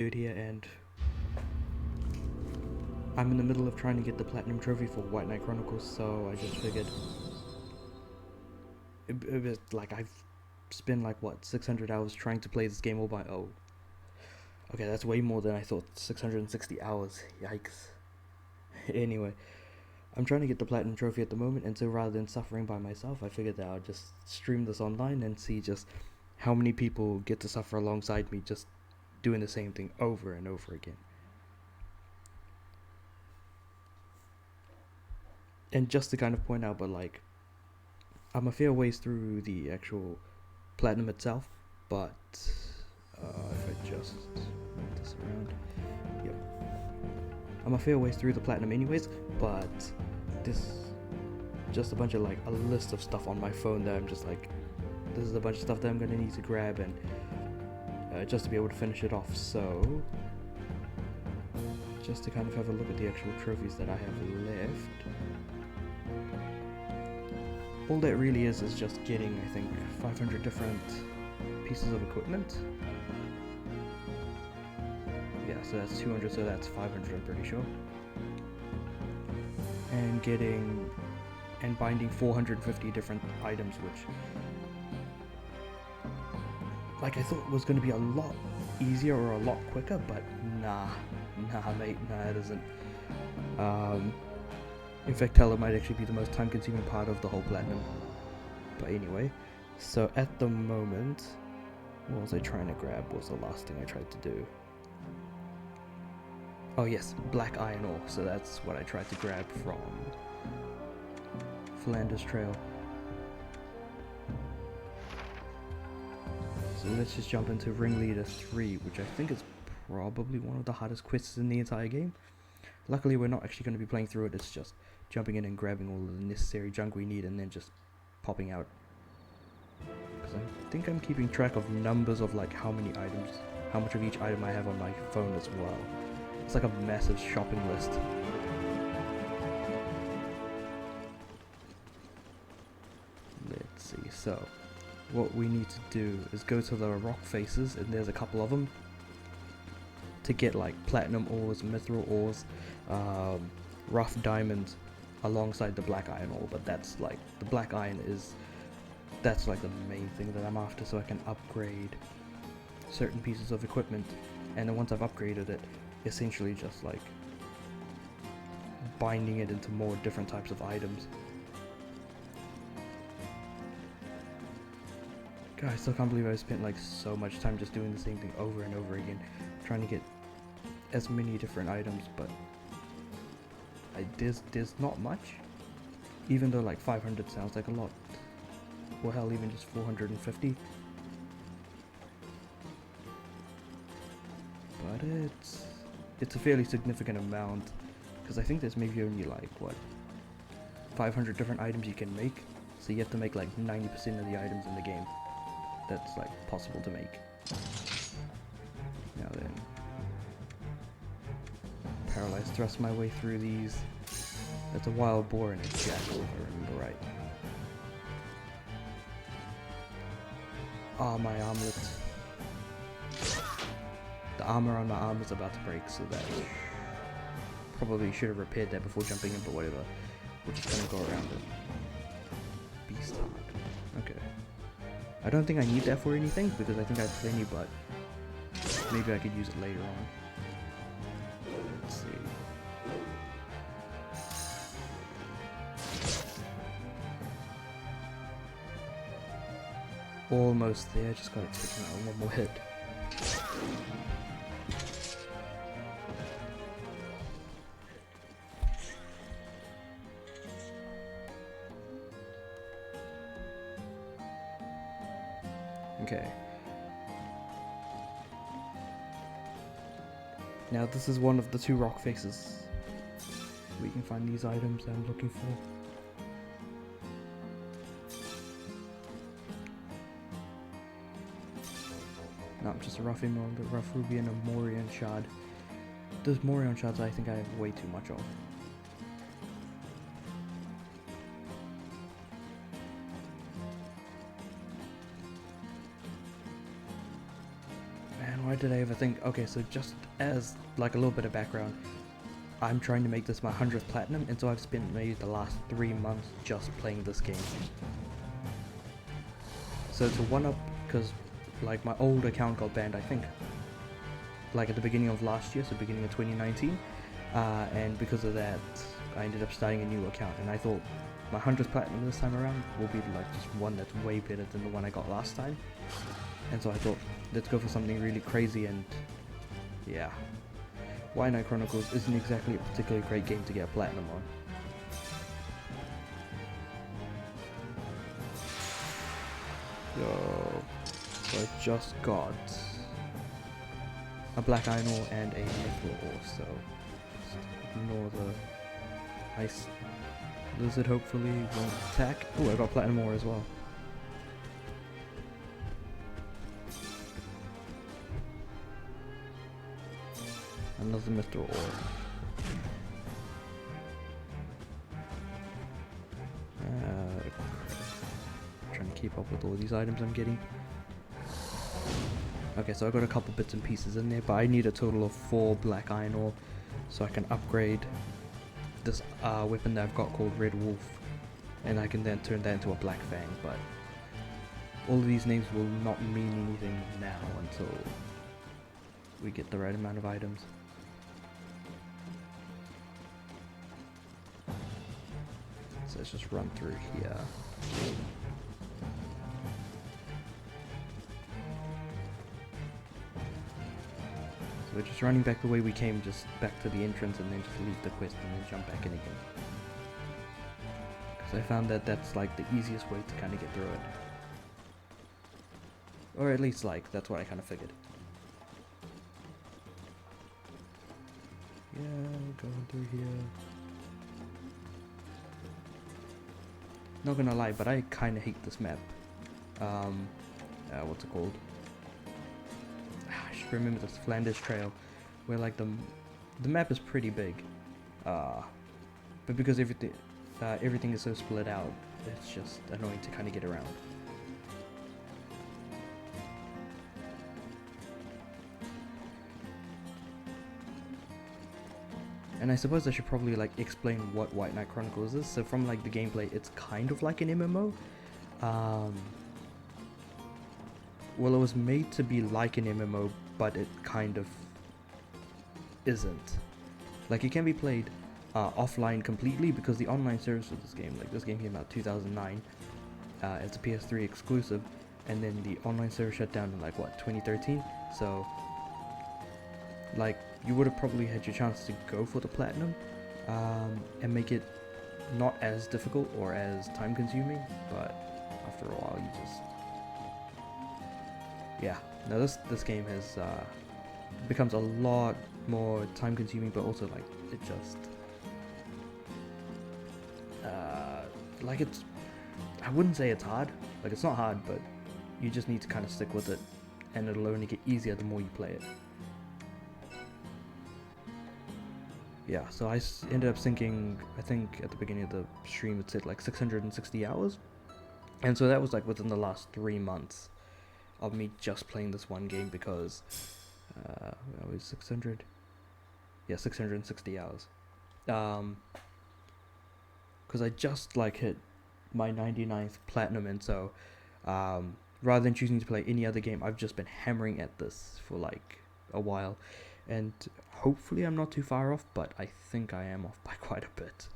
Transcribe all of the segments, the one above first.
Dude here, and I'm in the middle of trying to get the platinum trophy for White Knight Chronicles, so I just figured it was like I've spent like what 600 hours trying to play this game all by okay, that's way more than I thought. 660 hours, yikes. Anyway, I'm trying to get the platinum trophy at the moment, and so rather than suffering by myself, I figured that I'll just stream this online and see just how many people get to suffer alongside me, just doing the same thing over and over again. And just to kind of point out, but like, I'm a fair ways through the actual platinum itself, but if I just move this around, yep, I'm a fair ways through the platinum anyways, but this just a bunch of like a list of stuff on my phone that I'm just like, this is a bunch of stuff that I'm gonna need to grab and just to be able to finish it off. So just to kind of have a look at the actual trophies that I have left, all that really is just getting, I think, 500 different pieces of equipment. Yeah, so that's 200, so that's 500, I'm pretty sure. And getting and binding 450 different items, which like I thought was going to be a lot easier or a lot quicker, but nah mate, nah, it isn't. In fact, Teller might actually be the most time-consuming part of the whole platinum. But anyway, so at the moment, what was I trying to grab? What was the last thing I tried to do? Oh yes, black iron ore. So that's what I tried to grab from Flanders Trail. So let's just jump into Ringleader 3, which I think is probably one of the hardest quests in the entire game. Luckily, we're not actually going to be playing through it. It's just jumping in and grabbing all the necessary junk we need and then just popping out. Because I think I'm keeping track of numbers of like how many items, how much of each item I have on my phone as well. It's like a massive shopping list. Let's see, so what we need to do is go to the rock faces, and there's a couple of them, to get like platinum ores, mithril ores, rough diamonds alongside the black iron ore. But that's like, the black iron is, that's like the main thing that I'm after, so I can upgrade certain pieces of equipment. And then once I've upgraded it, essentially just like binding it into more different types of items. God, I still can't believe I spent like so much time just doing the same thing over and over again, trying to get as many different items, but there's not much, even though like 500 sounds like a lot, or hell, even just 450, but it's a fairly significant amount, because I think there's maybe only like, what, 500 different items you can make, so you have to make like 90% of the items in the game that's like possible to make. Now then, paralyzed thrust my way through these. That's a wild boar and a jackal, if I remember right. Ah, my armlet. The armor on my arm is about to break, so that probably should have repaired that before jumping in, but whatever. We're just gonna go around it. Beast heart. Okay. I don't think I need that for anything, because I think I have plenty, but maybe I could use it later on. Let's see. Almost there, just gotta take out one more hit. Okay. Now this is one of the two rock faces. We can find these items that I'm looking for. No, just a rough emerald, a rough ruby, and a Morion shard. Those Morion shards I think I have way too much of. Why did I ever think? Okay, so just as like a little bit of background, I'm trying to make this my 100th platinum, and so I've spent maybe the last 3 months just playing this game. So to one up, because like my old account got banned, I think, like at the beginning of last year, so beginning of 2019, and because of that, I ended up starting a new account, and I thought my 100th platinum this time around will be like just one that's way better than the one I got last time. And so I thought, let's go for something really crazy, and yeah. White Knight Chronicles isn't exactly a particularly great game to get platinum on. So I just got a black iron ore and a nickel ore, so just ignore the ice lizard, hopefully won't attack. Oh, I got platinum ore as well. Another mithril ore. Trying to keep up with all these items I'm getting. Okay, so I got a couple bits and pieces in there, but I need a total of 4 black iron ore so I can upgrade this weapon that I've got called Red Wolf, and I can then turn that into a Black Fang. But all of these names will not mean anything now until we get the right amount of items. So let's just run through here. So we're just running back the way we came, just back to the entrance, and then just leave the quest and then jump back in again. Because I found that that's like the easiest way to kind of get through it. Or at least like, that's what I kind of figured. Yeah, going through here. Not gonna lie, but I kind of hate this map. What's it called? I should remember this Flanders Trail, where like the map is pretty big, but because everything is so split out, it's just annoying to kind of get around. And I suppose I should probably like explain what White Knight Chronicles is. So from like the gameplay, it's kind of like an MMO. Well, it was made to be like an MMO, but it kind of isn't. Like, it can be played offline completely, because the online service of this game, like this game came out 2009, it's a PS3 exclusive, and then the online server shut down in like what, 2013. So like, you would have probably had your chance to go for the platinum and make it not as difficult or as time consuming, but after a while you just, yeah. Now this game has becomes a lot more time consuming, but also like it just like, it's, I wouldn't say it's hard, like it's not hard, but you just need to kind of stick with it, and it'll only get easier the more you play it. Yeah, so I ended up sinking, I think at the beginning of the stream it said like 660 hours, and so that was like within the last 3 months of me just playing this one game, because that was 600, yeah, 660 hours, because I just like hit my 99th platinum, and so rather than choosing to play any other game, I've just been hammering at this for like a while, and hopefully I'm not too far off, but I think I am off by quite a bit.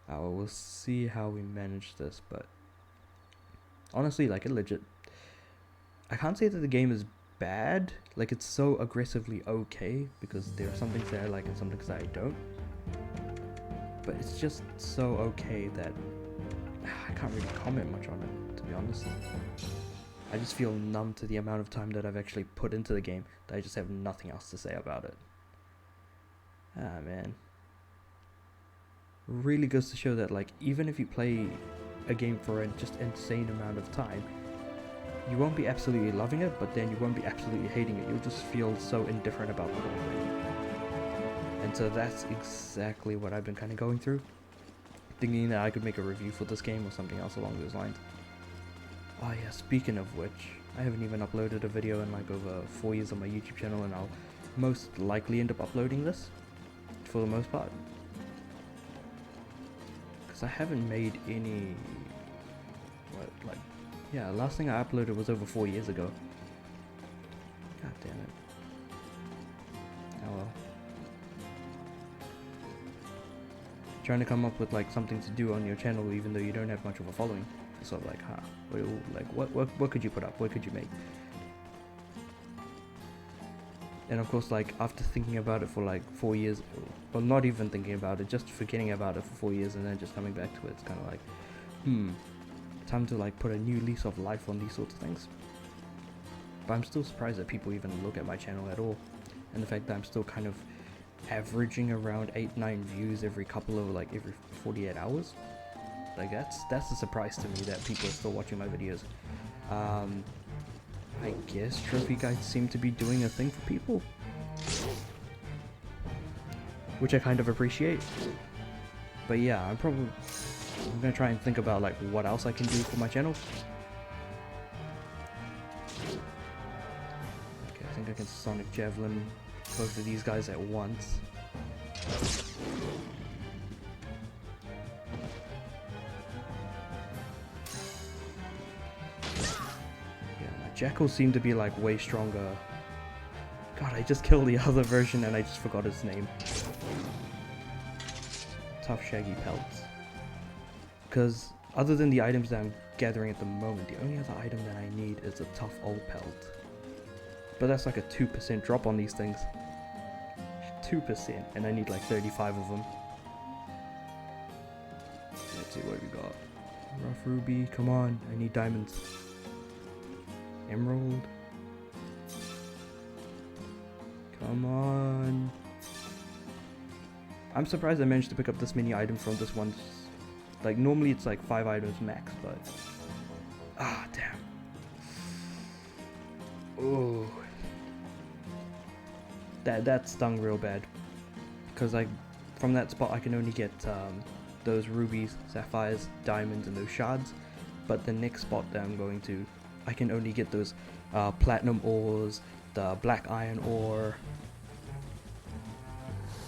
We'll see how we manage this, but honestly, like, it legit, I can't say that the game is bad, like it's so aggressively okay, because there are some things that I like and some things that I don't, but it's just so okay that I can't really comment much on it, to be honest. I just feel numb to the amount of time that I've actually put into the game, that I just have nothing else to say about it. Ah, man. Really goes to show that, like, even if you play a game for a just insane amount of time, you won't be absolutely loving it, but then you won't be absolutely hating it. You'll just feel so indifferent about the whole thing. And so that's exactly what I've been kind of going through, thinking that I could make a review for this game or something else along those lines. Oh yeah, speaking of which, I haven't even uploaded a video in like over 4 years on my YouTube channel, and I'll most likely end up uploading this for the most part, because I haven't made any, yeah, last thing I uploaded was over 4 years ago. God damn it. Oh well. Trying to come up with like something to do on your channel even though you don't have much of a following. It's sort of like, what could you put up? What could you make? And of course, like, after thinking about it for like 4 years, well, not even thinking about it, just forgetting about it for 4 years and then just coming back to it, it's kind of like, time to like put a new lease of life on these sorts of things. But I'm still surprised that people even look at my channel at all, and the fact that I'm still kind of averaging around 8-9 views every 48 hours. Like, that's a surprise to me that people are still watching my videos. I guess trophy guides seem to be doing a thing for people, which I kind of appreciate. But yeah, I'm gonna try and think about like what else I can do for my channel. Okay, I think I can Sonic Javelin both of these guys at once. Jackals seem to be like way stronger. God, I just killed the other version and I just forgot his name. Tough shaggy pelts. Because other than the items that I'm gathering at the moment, the only other item that I need is a tough old pelt. But that's like a 2% drop on these things. 2%, and I need like 35 of them. Let's see what we got. Rough ruby, come on, I need diamonds. Emerald. Come on. I'm surprised I managed to pick up this many items from this one. Like, normally it's like 5 items max, but... Ah, damn. Oh. That stung real bad. Because, like, from that spot I can only get those rubies, sapphires, diamonds, and those shards. But the next spot that I'm going to, I can only get those platinum ores, the black iron ore.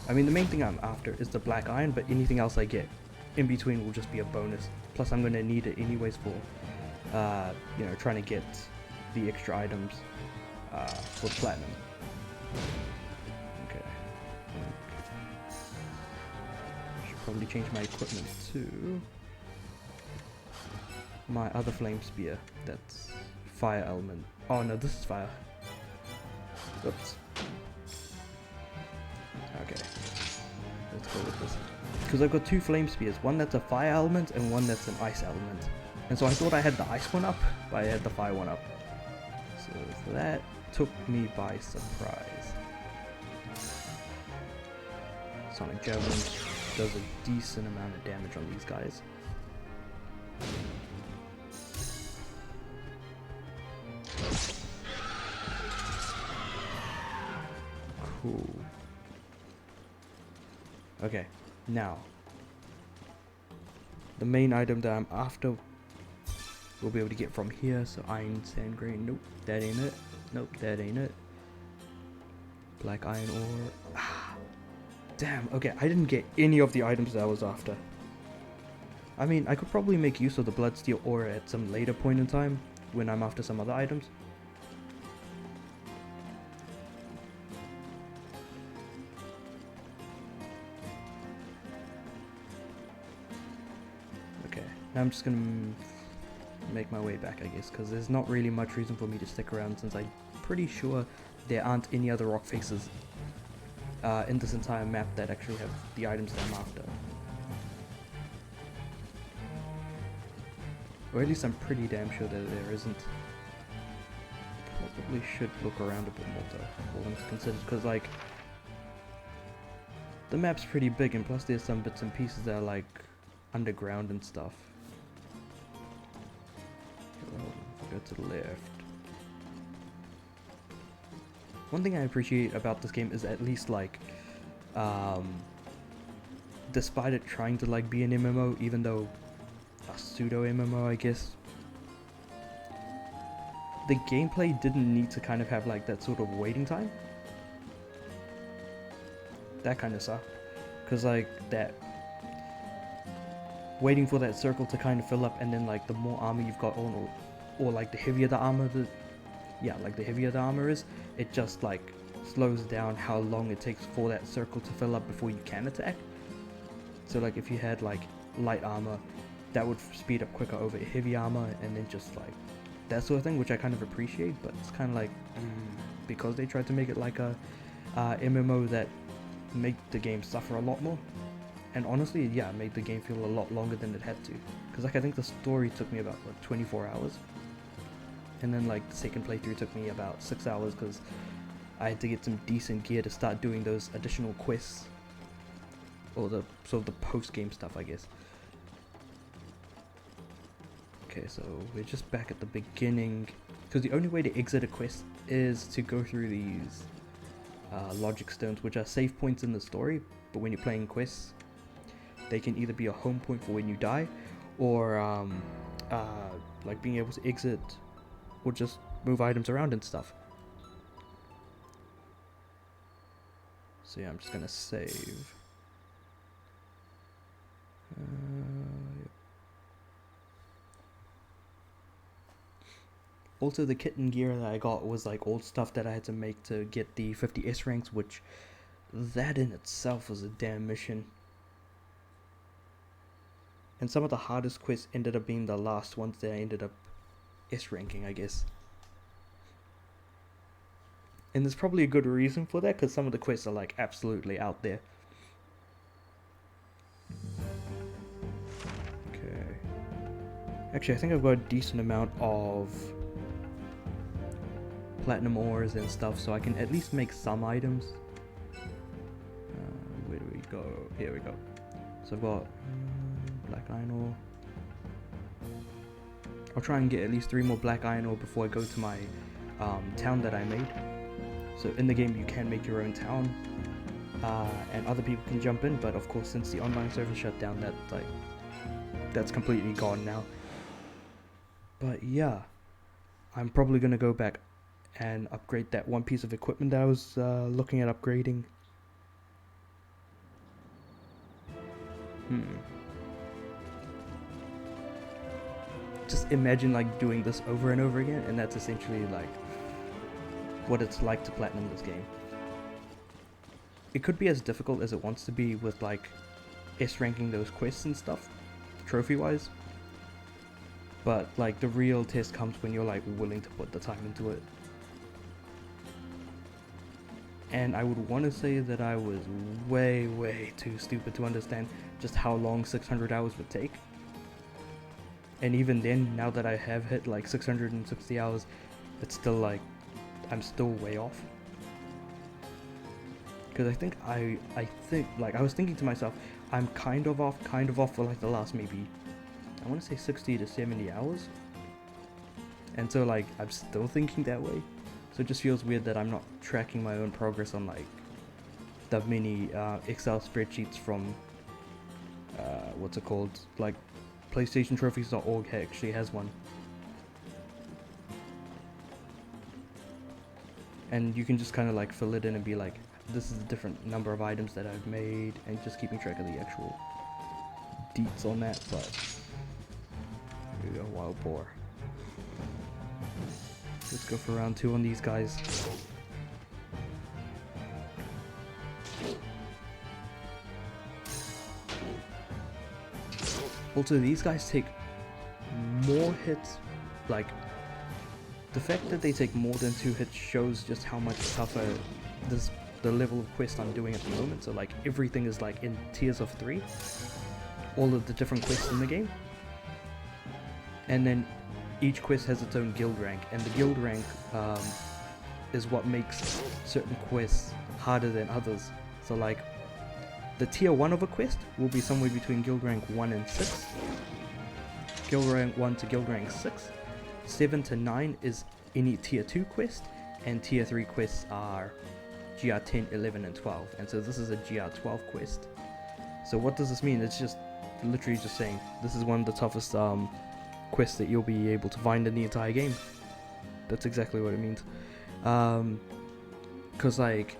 I mean, the main thing I'm after is the black iron, but anything else I get in between will just be a bonus. Plus, I'm going to need it anyways for, you know, trying to get the extra items for platinum. Okay. Should probably change my equipment to my other flame spear. That's fire element. Oh no, this is fire. Oops. Okay. Let's go with this. Because I've got 2 flame spears. One that's a fire element and one that's an ice element. And so I thought I had the ice one up, but I had the fire one up. So that took me by surprise. Sonic Javelin does a decent amount of damage on these guys. Cool. Okay, now the main item that I'm after we'll be able to get from here. So iron, sand grain, nope, that ain't it. Nope, that ain't it. Black iron ore. Ah, damn, okay, I didn't get any of the items that I was after. I mean, I could probably make use of the bloodsteel ore at some later point in time when I'm after some other items. Now I'm just gonna make my way back, I guess, because there's not really much reason for me to stick around, since I'm pretty sure there aren't any other rock faces in this entire map that actually have the items that I'm after. Or at least I'm pretty damn sure that there isn't. Probably should look around a bit more though, all things considered, because like the map's pretty big, and plus there's some bits and pieces that are like underground and stuff. Go to the left. One thing I appreciate about this game is at least like, despite it trying to like be an MMO, even though a pseudo MMO, I guess. the gameplay didn't need to kind of have like that sort of waiting time. That kind of sucked, because like that waiting for that circle to kind of fill up, and then like the more armor you've got on, or like the heavier the armor, the heavier the armor is, it just like slows down how long it takes for that circle to fill up before you can attack. So like if you had like light armor, that would speed up quicker over heavy armor, and then just like that sort of thing, which I kind of appreciate. But it's kind of like because they tried to make it like a MMO that make the game suffer a lot more. And honestly, yeah, it made the game feel a lot longer than it had to. Because like I think the story took me about like 24 hours. And then like the second playthrough took me about 6 hours because I had to get some decent gear to start doing those additional quests. Or the sort of the post-game stuff, I guess. Okay, so we're just back at the beginning. Because the only way to exit a quest is to go through these logic stones, which are save points in the story. But when you're playing quests, they can either be a home point for when you die, or like being able to exit, or just move items around and stuff. So yeah, I'm just gonna save. Yep. Also, the kit and gear that I got was like old stuff that I had to make to get the 50S ranks, which that in itself was a damn mission. And some of the hardest quests ended up being the last ones that I ended up S ranking, I guess. And there's probably a good reason for that, because some of the quests are like absolutely out there. Okay. Actually, I think I've got a decent amount of platinum ores and stuff, so I can at least make some items. Where do we go? Here we go. So I've got black iron ore. I'll try and get at least 3 more black iron ore before I go to my town that I made. So in the game you can make your own town, and other people can jump in, but of course since the online server shut down, that's completely gone now. But yeah, I'm probably gonna go back and upgrade that one piece of equipment that I was looking at upgrading. Just imagine like doing this over and over again, and that's essentially like what it's like to platinum this game. It could be as difficult as it wants to be with like S ranking those quests and stuff, trophy wise, but like the real test comes when you're like willing to put the time into it. And I would want to say that I was way too stupid to understand just how long 600 hours would take. And even then, now that I have hit like 660 hours, it's still like, I'm still way off. Because I think I was thinking to myself, I'm kind of off for like the last maybe, I want to say 60 to 70 hours. And so like, I'm still thinking that way. So it just feels weird that I'm not tracking my own progress on like the mini Excel spreadsheets from what's it called, like PlayStationTrophies.org actually has one, and you can just kind of like fill it in and be like, this is the different number of items that I've made, and just keeping track of the actual deets on that. But here we go, wild boar. Let's go for round 2 on these guys. Also, these guys take more hits. Like, the fact that they take more than 2 hits shows just how much tougher the level of quest I'm doing at the moment. So like, everything is like in tiers of 3. All of the different quests in the game. And then each quest has its own guild rank, and the guild rank is what makes certain quests harder than others. So like, the tier 1 of a quest will be somewhere between guild rank 1 and 6. Guild rank 1 to guild rank 6. 7 to 9 is any tier 2 quest, and tier 3 quests are GR 10, 11 and 12. And so this is a GR 12 quest. So what does this mean? It's just literally just saying this is one of the toughest quests that you'll be able to find in the entire game. That's exactly what it means. Because like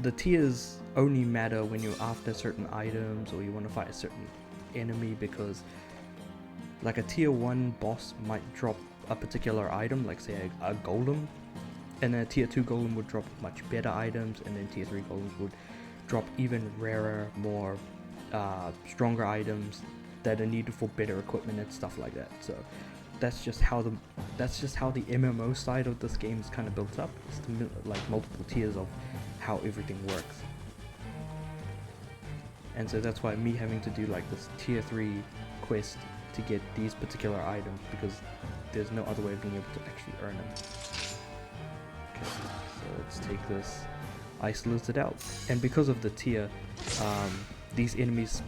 the tiers only matter when you're after certain items or you want to fight a certain enemy, because like a tier 1 boss might drop a particular item, like say a golem, and then a tier 2 golem would drop much better items, and then tier 3 golems would drop even rarer, more stronger items that are needed for better equipment and stuff like that. So that's just how the MMO side of this game is kind of built up. It's like multiple tiers of how everything works. And so that's why me having to do like this tier 3 quest to get these particular items, because there's no other way of being able to actually earn them. Okay, so let's take this, isolate it out. And because of the tier, these enemies,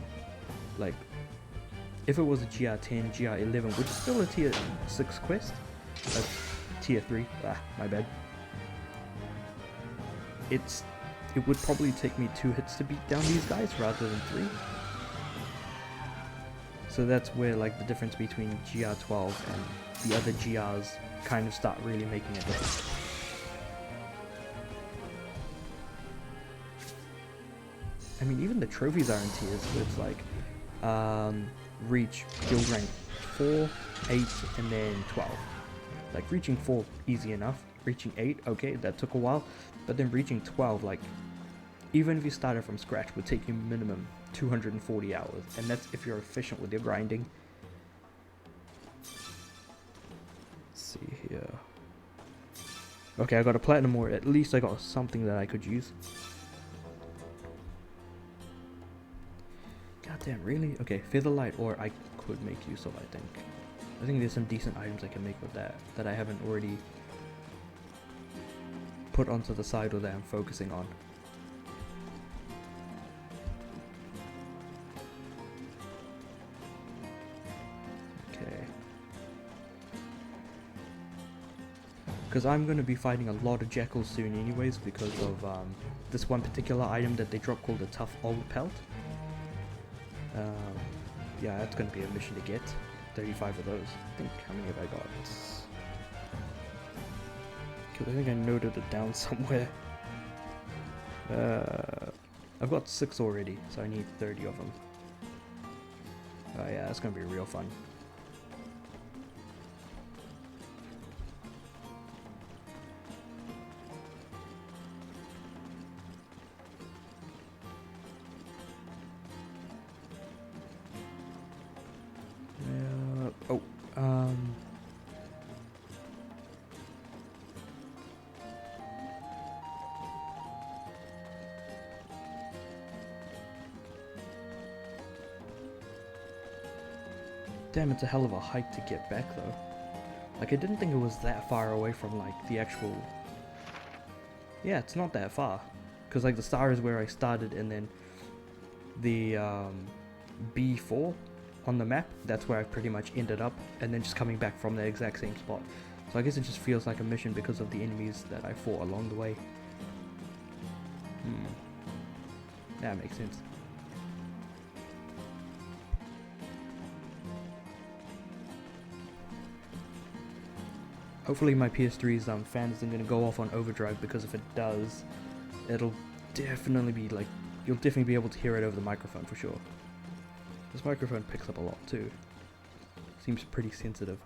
like if it was a GR10, GR11, which is still a tier 6 quest, tier 3, my bad, it would probably take me 2 hits to beat down these guys rather than 3. So that's where like the difference between GR12 and the other GRs kind of start really making a difference. I mean, even the trophies are in tiers, so it's like reach guild rank 4, 8, and then 12. Like reaching 4, easy enough. Reaching 8, okay, that took a while. But then reaching 12, like, even if you started from scratch, would take you minimum 240 hours. And that's if you're efficient with your grinding. Let's see here. Okay, I got a platinum ore. At least I got something that I could use. Goddamn, really? Okay, featherlight ore I could make use of, I think. I think there's some decent items I can make with that I haven't already put onto the side or that I'm focusing on. Okay. Because I'm going to be fighting a lot of jackals soon anyways, because of this one particular item that they drop called the tough old pelt. Yeah, that's going to be a mission to get. 35 of those. I think, how many have I got? Because I think I noted it down somewhere. I've got 6 already, so I need 30 of them. Oh yeah, that's going to be real fun. Damn, it's a hell of a hike to get back though. Like, I didn't think it was that far away from like the actual... Yeah, it's not that far. Because like the star is where I started, and then the B4 on the map, that's where I pretty much ended up, and then just coming back from the exact same spot. So I guess it just feels like a mission because of the enemies that I fought along the way. That makes sense. Hopefully my PS3's fan isn't going to go off on overdrive, because if it does, it'll definitely be like, you'll definitely be able to hear it over the microphone for sure. This microphone picks up a lot too. Seems pretty sensitive.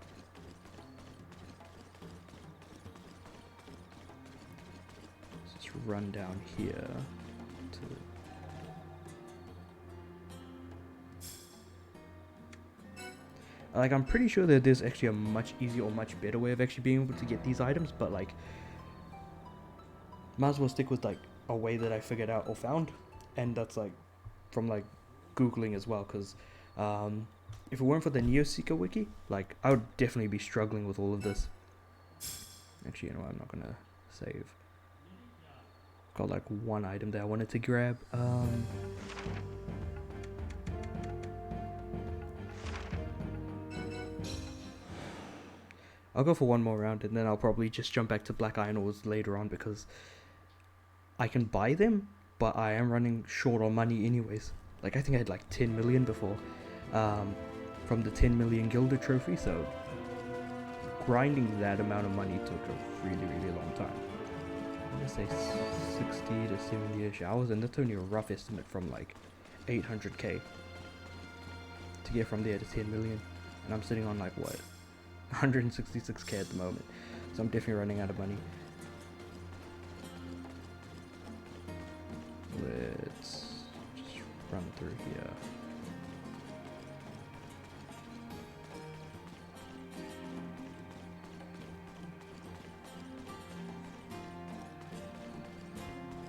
Let's just run down here to... Like, I'm pretty sure that there's actually a much easier or much better way of actually being able to get these items, but like, might as well stick with like a way that I figured out or found, and that's like from like Googling as well, because if it weren't for the Neoseeker wiki, like, I would definitely be struggling with all of this. Actually, you know what, I'm not gonna save. Got like one item that I wanted to grab. I'll go for one more round, and then I'll probably just jump back to black iron ores later on, because I can buy them, but I am running short on money anyways. Like, I think I had like 10 million before, from the 10 million Gilder trophy, so grinding that amount of money took a really, really long time. I'm gonna say 60 to 70-ish hours, and that's only a rough estimate from like 800k to get from there to 10 million, and I'm sitting on like what, 166k at the moment, so I'm definitely running out of money. Let's just run through here.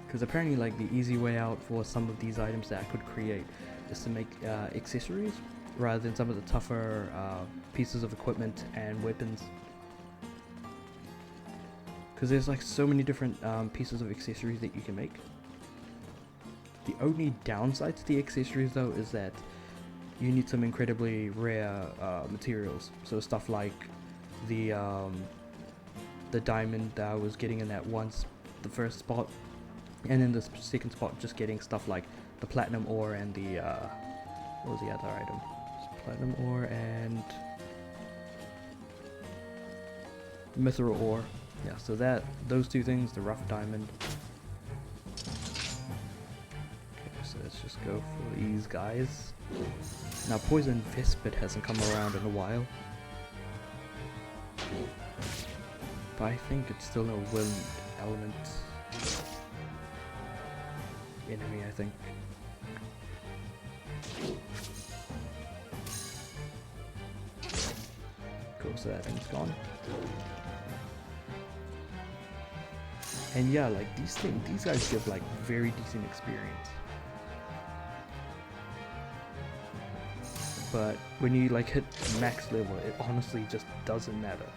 Because apparently like the easy way out for some of these items that I could create is to make accessories rather than some of the tougher pieces of equipment and weapons. Because there's like so many different pieces of accessories that you can make. The only downside to the accessories though is that you need some incredibly rare materials. So stuff like the diamond that I was getting in that the first spot. And in the second spot, just getting stuff like the platinum ore and the, what was the other item? Platinum ore and mithril ore. Yeah, so those two things, the rough diamond. Okay, so let's just go for these guys. Now, poison vespid hasn't come around in a while. But I think it's still a wind element enemy, I think. Cool, so that thing's gone. And yeah, like these guys give like very decent experience. But when you like hit max level, it honestly just doesn't matter.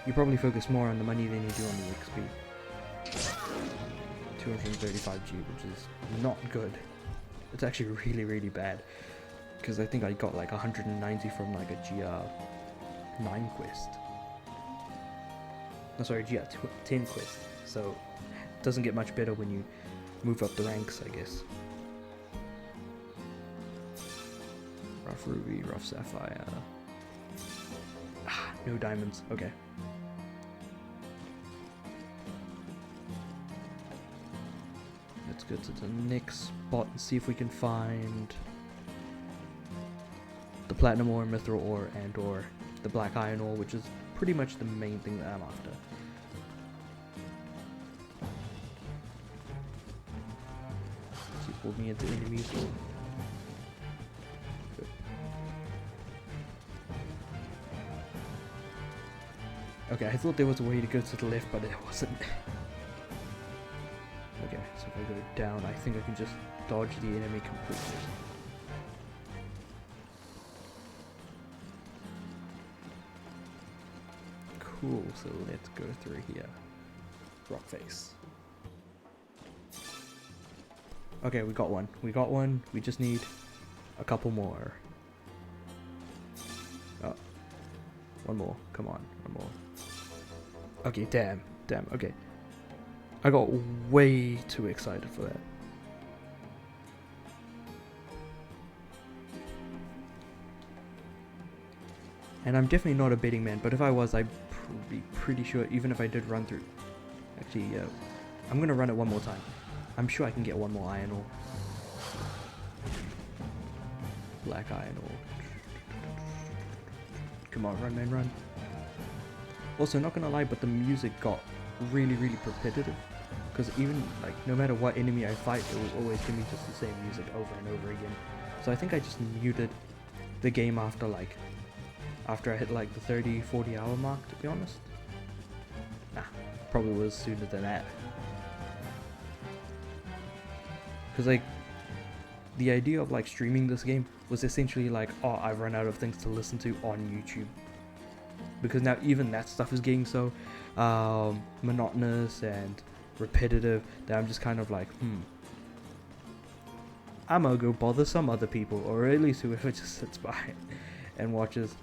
You probably focus more on the money than you do on the XP. 235G, which is not good. It's actually really, really bad. Because I think I got like 190 from like a GR9 quest. No, sorry, GR10 quest. So, it doesn't get much better when you move up the ranks, I guess. Rough ruby, rough sapphire. No diamonds. Okay. Let's go to the next spot and see if we can find the platinum ore, mithril ore, and or the black iron ore, which is pretty much the main thing that I'm after. Keep moving into enemies. Good. Okay, I thought there was a way to go to the left, but there wasn't. Okay, so if I go down, I think I can just dodge the enemy completely. Cool, so let's go through here. Rock face. Okay, we got one. We got one. We just need a couple more. Oh. One more. Come on. One more. Okay, damn. Damn, okay. I got way too excited for that. And I'm definitely not a betting man, but if I was, I'd be pretty sure, even if I did run through... Actually, I'm gonna run it one more time. I'm sure I can get one more iron ore. Black iron ore. Come on, run man, run. Also, not gonna lie, but the music got really, really repetitive. Because even, like, no matter what enemy I fight, it will always give me just the same music over and over again. So I think I just muted the game after I hit like the 30-40 hour mark, to be honest. Nah, probably was sooner than that. Because like, the idea of like streaming this game was essentially like, oh, I've run out of things to listen to on YouTube. Because now even that stuff is getting so monotonous and repetitive that I'm just kind of like, I'm gonna go bother some other people, or at least whoever just sits by and watches.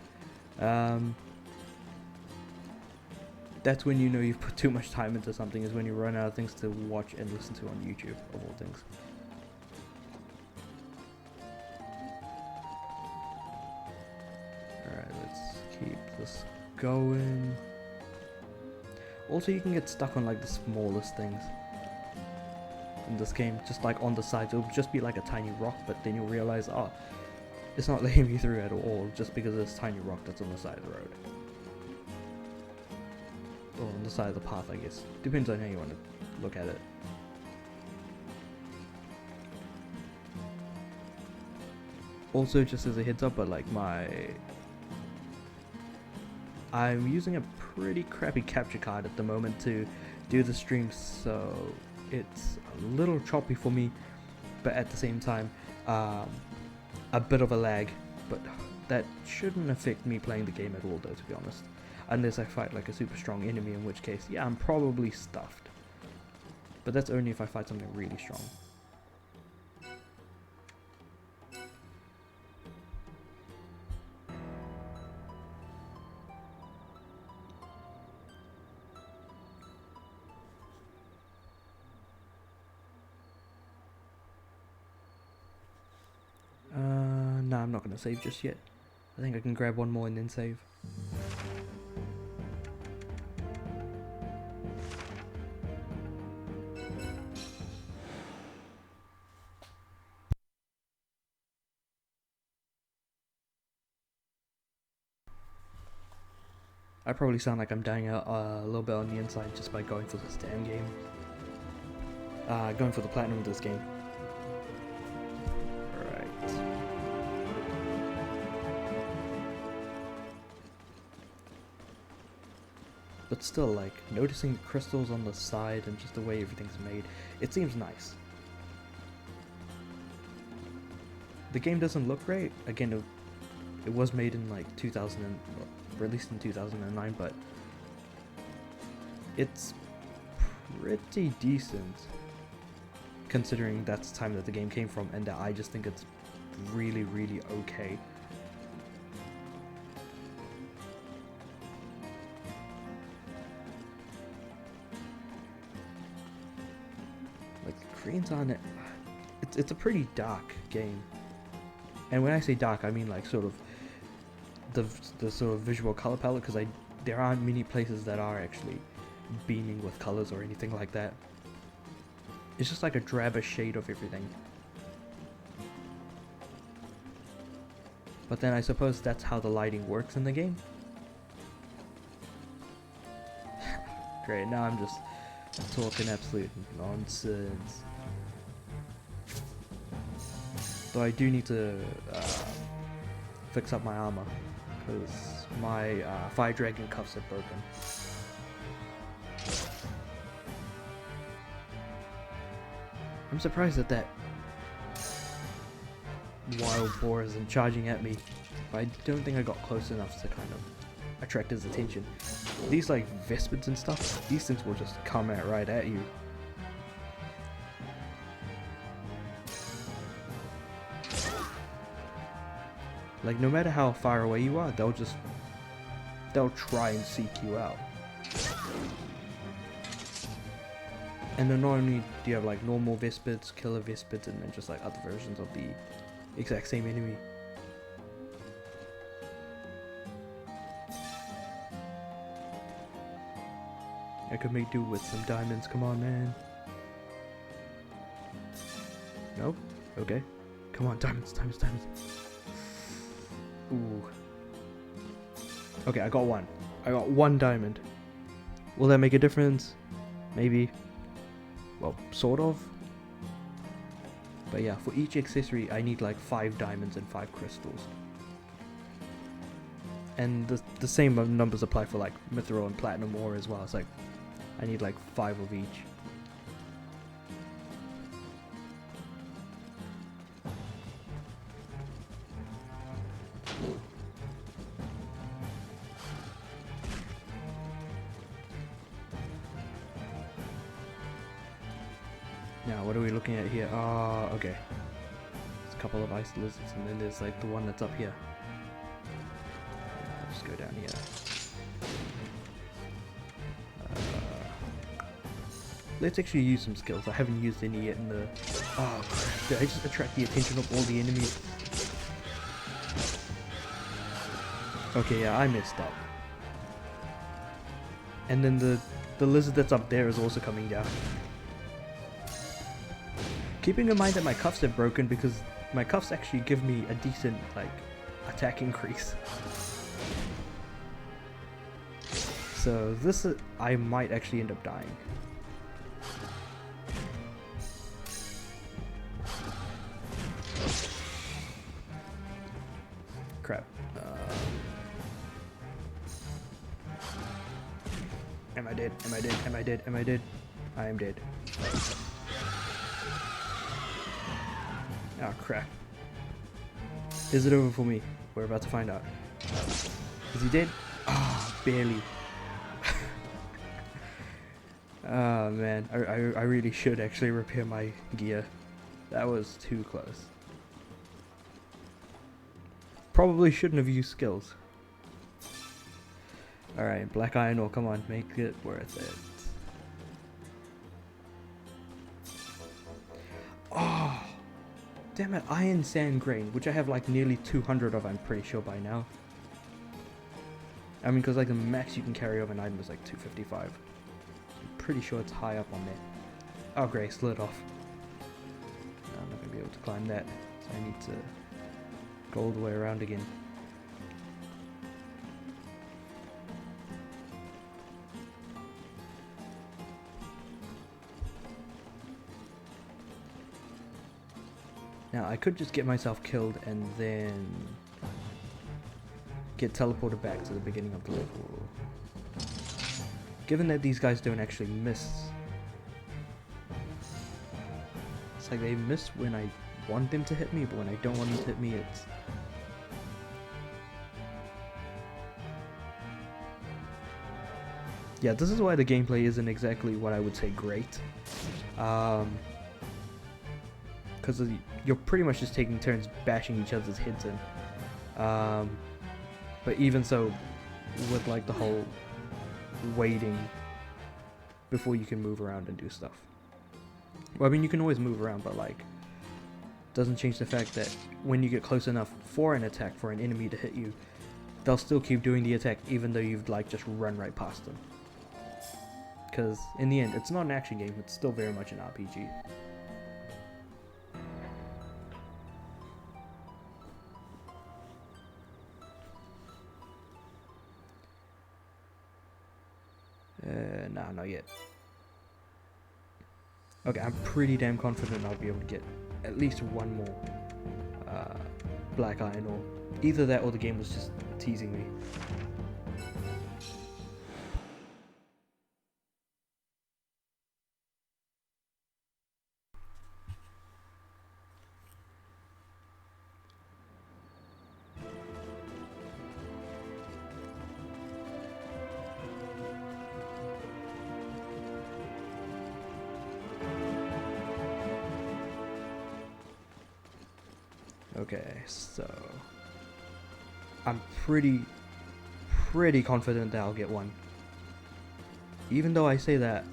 That's when you know you've put too much time into something, is when you run out of things to watch and listen to on YouTube, of all things. Alright, let's keep this going. Also, you can get stuck on like the smallest things in this game, just like on the sides. It'll just be like a tiny rock, but then you'll realize, oh, it's not letting me through at all, just because of this tiny rock that's on the side of the road. Or on the side of the path, I guess. Depends on how you want to look at it. Also, just as a heads up, but like I'm using a pretty crappy capture card at the moment to do the stream, so it's a little choppy for me, but at the same time, a bit of a lag, but that shouldn't affect me playing the game at all though, to be honest. Unless I fight like a super strong enemy, in which case, yeah, I'm probably stuffed. But that's only if I fight something really strong. Nah, I'm not gonna save just yet. I think I can grab one more and then save. I probably sound like I'm dying out a little bit on the inside just by going for this damn game. Going for the platinum of this game. Right. But still, like, noticing crystals on the side and just the way everything's made, it seems nice. The game doesn't look great. Again, it was made in like 2000 and released in 2009, but it's pretty decent considering that's the time that the game came from, and I just think it's really, really okay. Like, the greens on it, it's a pretty dark game. And when I say dark, I mean like sort of the sort of visual color palette, because there aren't many places that are actually beaming with colors or anything like that. It's just like a drabber shade of everything. But then I suppose that's how the lighting works in the game. Great, now I'm just talking absolute nonsense. Though I do need to fix up my armor, because my fire dragon cuffs are broken. I'm surprised that wild boar isn't charging at me, but I don't think I got close enough to kind of attract his attention. These like vespids and stuff, these things will just come out right at you. Like, no matter how far away you are, they'll try and seek you out. And then not only do you have like normal vespids, killer vespids, and then just like other versions of the exact same enemy. I could make do with some diamonds, come on man. No? Okay. Come on, diamonds, diamonds, diamonds. Ooh. Okay, I got one. I got one diamond. Will that make a difference? Maybe. Well, sort of. But yeah, for each accessory I need like 5 diamonds and 5 crystals. And the same numbers apply for like mithril and platinum ore as well. It's like I need like 5 of each. Now, what are we looking at here? Okay. There's a couple of ice lizards, and then there's like the one that's up here. I'll just go down here. Let's actually use some skills. I haven't used any yet in the... Oh, crap. Did I just attract the attention of all the enemies? Okay, yeah, I messed up. And then the lizard that's up there is also coming down. Keeping in mind that my cuffs have broken because my cuffs actually give me a decent like attack increase. So this is, I might actually end up dying. Crap. Am I dead? Am I dead? Am I dead? Am I dead? I am dead. Oh crap. Is it over for me? We're about to find out. Is he dead? Ah, oh, barely. Oh man, I really should actually repair my gear. That was too close. Probably shouldn't have used skills. Alright, black iron ore, come on, make it worth it. Oh, damn it, iron sand grain, which I have like nearly 200 of, I'm pretty sure by now. I mean, because like the max you can carry of an item is like 255. I'm pretty sure it's high up on there. Oh great, slid off. No, I'm not going to be able to climb that, so I need to go all the way around again. Now, I could just get myself killed and then get teleported back to the beginning of the level. Given that these guys don't actually miss. It's like they miss when I want them to hit me, but when I don't want them to hit me, it's... Yeah, this is why the gameplay isn't exactly what I would say great. Because you're pretty much just taking turns bashing each other's heads in. But even so, with like the whole waiting before you can move around and do stuff. Well, I mean, you can always move around, but like, doesn't change the fact that when you get close enough for an attack for an enemy to hit you, they'll still keep doing the attack even though you've like just run right past them. Because in the end, it's not an action game, it's still very much an RPG. Nah, not yet. Okay, I'm pretty damn confident I'll be able to get at least one more black iron ore. Either that or the game was just teasing me. Okay, so I'm pretty confident that I'll get one. Even though I say that,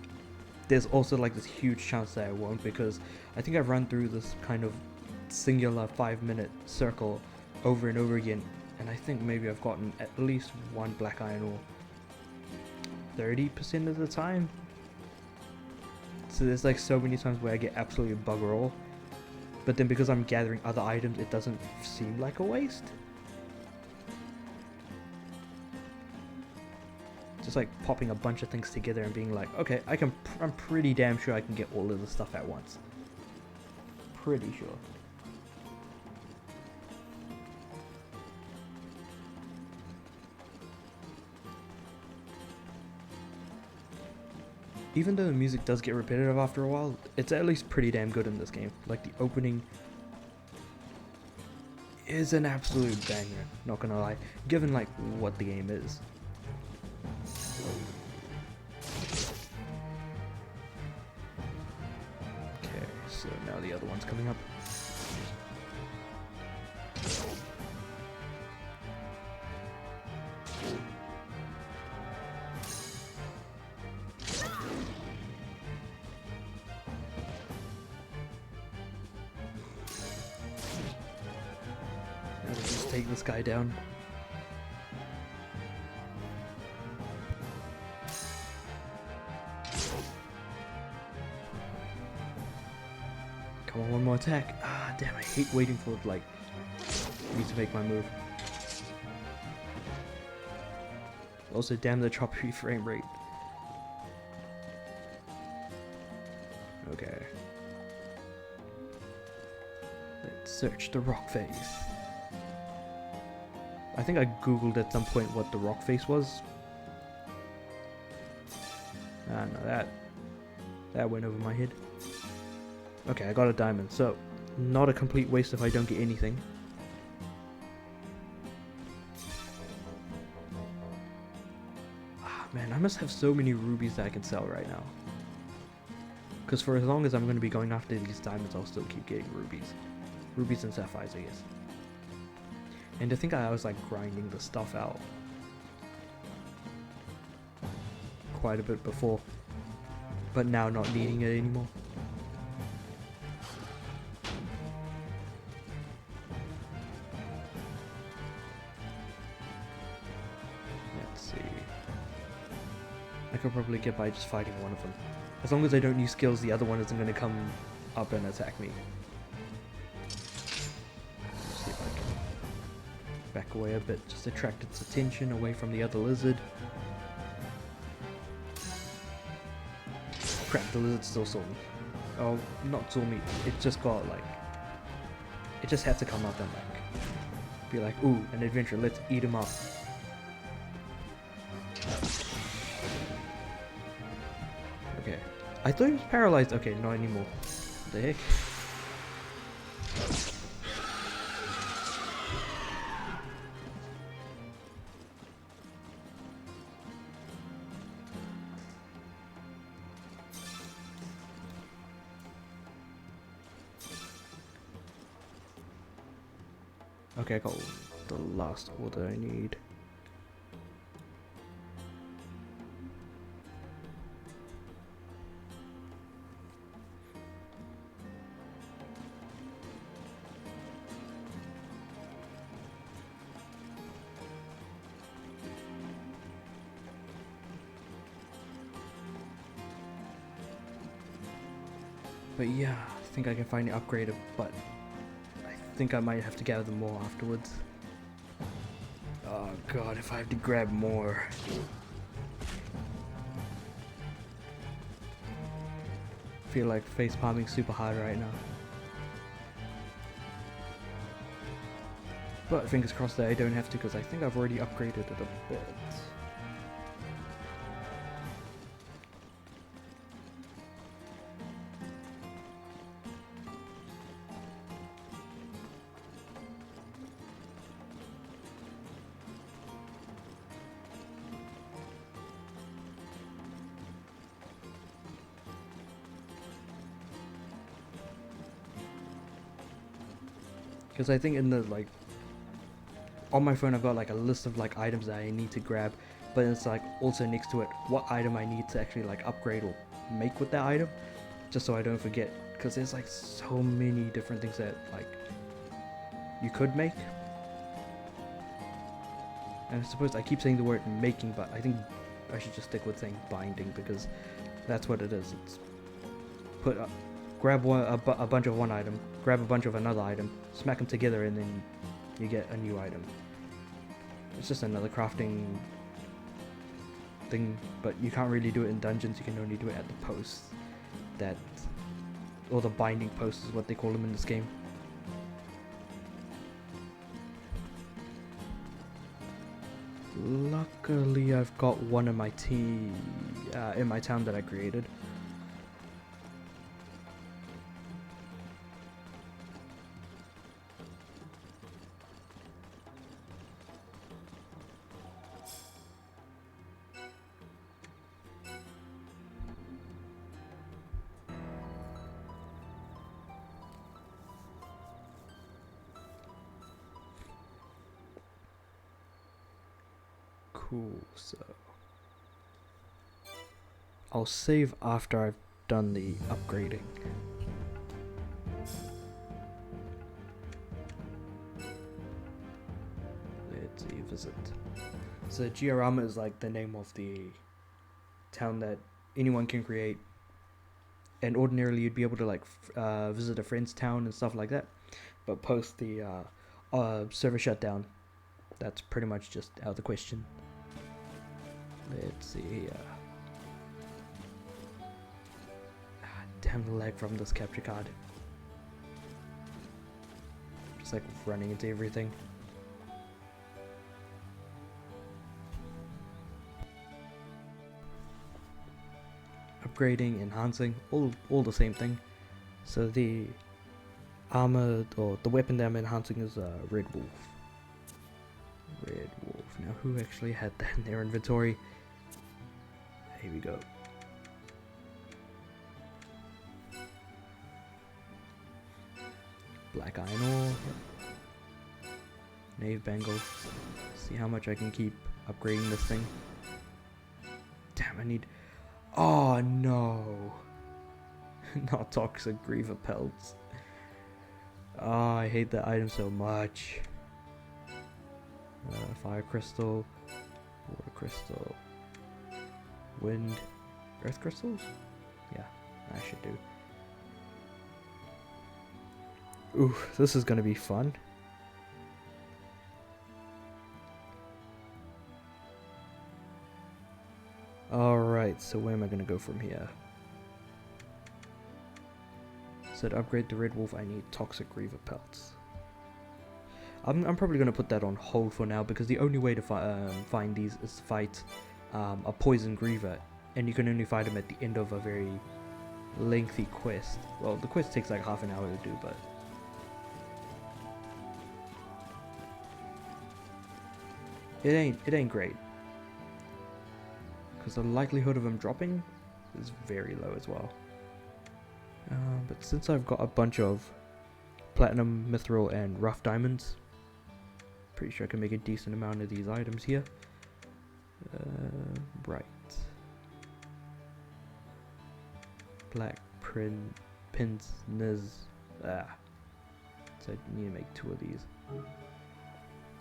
there's also like this huge chance that I won't, because I think I've run through this kind of singular 5-minute circle over and over again, and I think maybe I've gotten at least one black iron ore 30% of the time. So there's like so many times where I get absolutely bugger all. But then because I'm gathering other items, it doesn't seem like a waste. Just like popping a bunch of things together and being like, okay, I'm pretty damn sure I can get all of the stuff at once. Pretty sure. Even though the music does get repetitive after a while, it's at least pretty damn good in this game. Like, the opening is an absolute banger, not gonna lie, given like what the game is. Okay, so now the other one's coming up. Take this guy down. more attack. Ah, damn, I hate waiting for, like, me to make my move. Also, damn the choppy frame rate. Okay. Let's search the rock face. I think I googled at some point what the rock face was. Ah, no, that went over my head. Okay, I got a diamond, so not a complete waste if I don't get anything. Ah, man, I must have so many rubies that I can sell right now. Because for as long as I'm going to be going after these diamonds, I'll still keep getting rubies. Rubies and sapphires, I guess. And I think I was like grinding the stuff out quite a bit before, but now not needing it anymore. Let's see. I could probably get by just fighting one of them. As long as I don't use skills, the other one isn't going to come up and attack me. Let's see if I can back away a bit, just attract its attention away from the other lizard. Crap, the lizard still saw me. Oh, not saw me, it just got like... It just had to come up and like... Be like, ooh, an adventure, let's eat him up. Okay. I thought he was paralyzed. Okay, not anymore. What the heck? Okay, I got the last order I need. But yeah, I think I can finally upgrade it, but I think I might have to gather them more afterwards. Oh god, if I have to grab more. I feel like face palming super hard right now. But fingers crossed that I don't have to, because I think I've already upgraded it a bit. Because I think in the, like, on my phone I've got like a list of like items that I need to grab, but it's like also next to it what item I need to actually like upgrade or make with that item, just so I don't forget, because there's like so many different things that like you could make. And I suppose I keep saying the word making, but I think I should just stick with saying binding, because that's what it is. It's put up, grab a bunch of one item, grab a bunch of another item, smack them together, and then you get a new item. It's just another crafting thing, but you can't really do it in dungeons. You can only do it at the posts, that, or the binding posts is what they call them in this game. Luckily I've got one in my in my town that I created. Cool, so I'll save after I've done the upgrading. Let's see, visit. So Giorama is like the name of the town that anyone can create and ordinarily you'd be able to like visit a friend's town and stuff like that, but post the server shutdown, that's pretty much just out of the question. Let's see here. Damn the lag from this capture card. Just like running into everything. Upgrading, enhancing, all the same thing. So the armor or the weapon that I'm enhancing is Red Wolf. Red Wolf. Now who actually had that in their inventory? Here we go. Black iron ore. Nave bangle. See how much I can keep upgrading this thing. Damn, I need... Oh no! Not toxic Griever pelts. Oh, I hate that item so much. Fire crystal, water crystal, wind, earth crystals? Yeah, I should do. Ooh, this is gonna be fun. Alright, so where am I gonna go from here? So to upgrade the Red Wolf, I need Toxic Griever pelts. I'm probably gonna put that on hold for now because the only way to find these is to fight a Poison Griever, and you can only fight them at the end of a very lengthy quest. Well, the quest takes like half an hour to do, but it ain't great. Because the likelihood of them dropping is very low as well. But since I've got a bunch of platinum, mithril, and rough diamonds, pretty sure I can make a decent amount of these items here. Right. Black pins. So I need to make 2 of these.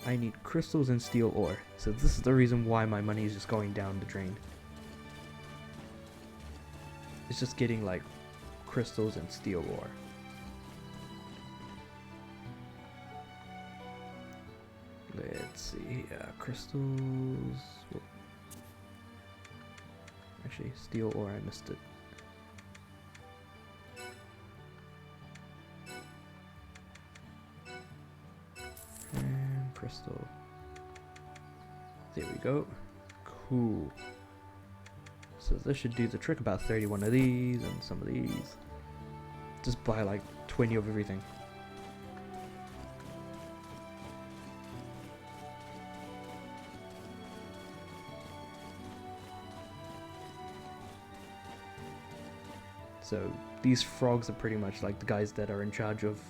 I need crystals and steel ore. So this is the reason why my money is just going down the drain. It's just getting like crystals and steel ore. Let's see here. Crystals. Whoa. Actually, steel ore, I missed it. And crystal. There we go. Cool. So this should do the trick. About 31 of these and some of these. Just buy like 20 of everything. So these frogs are pretty much like the guys that are in charge of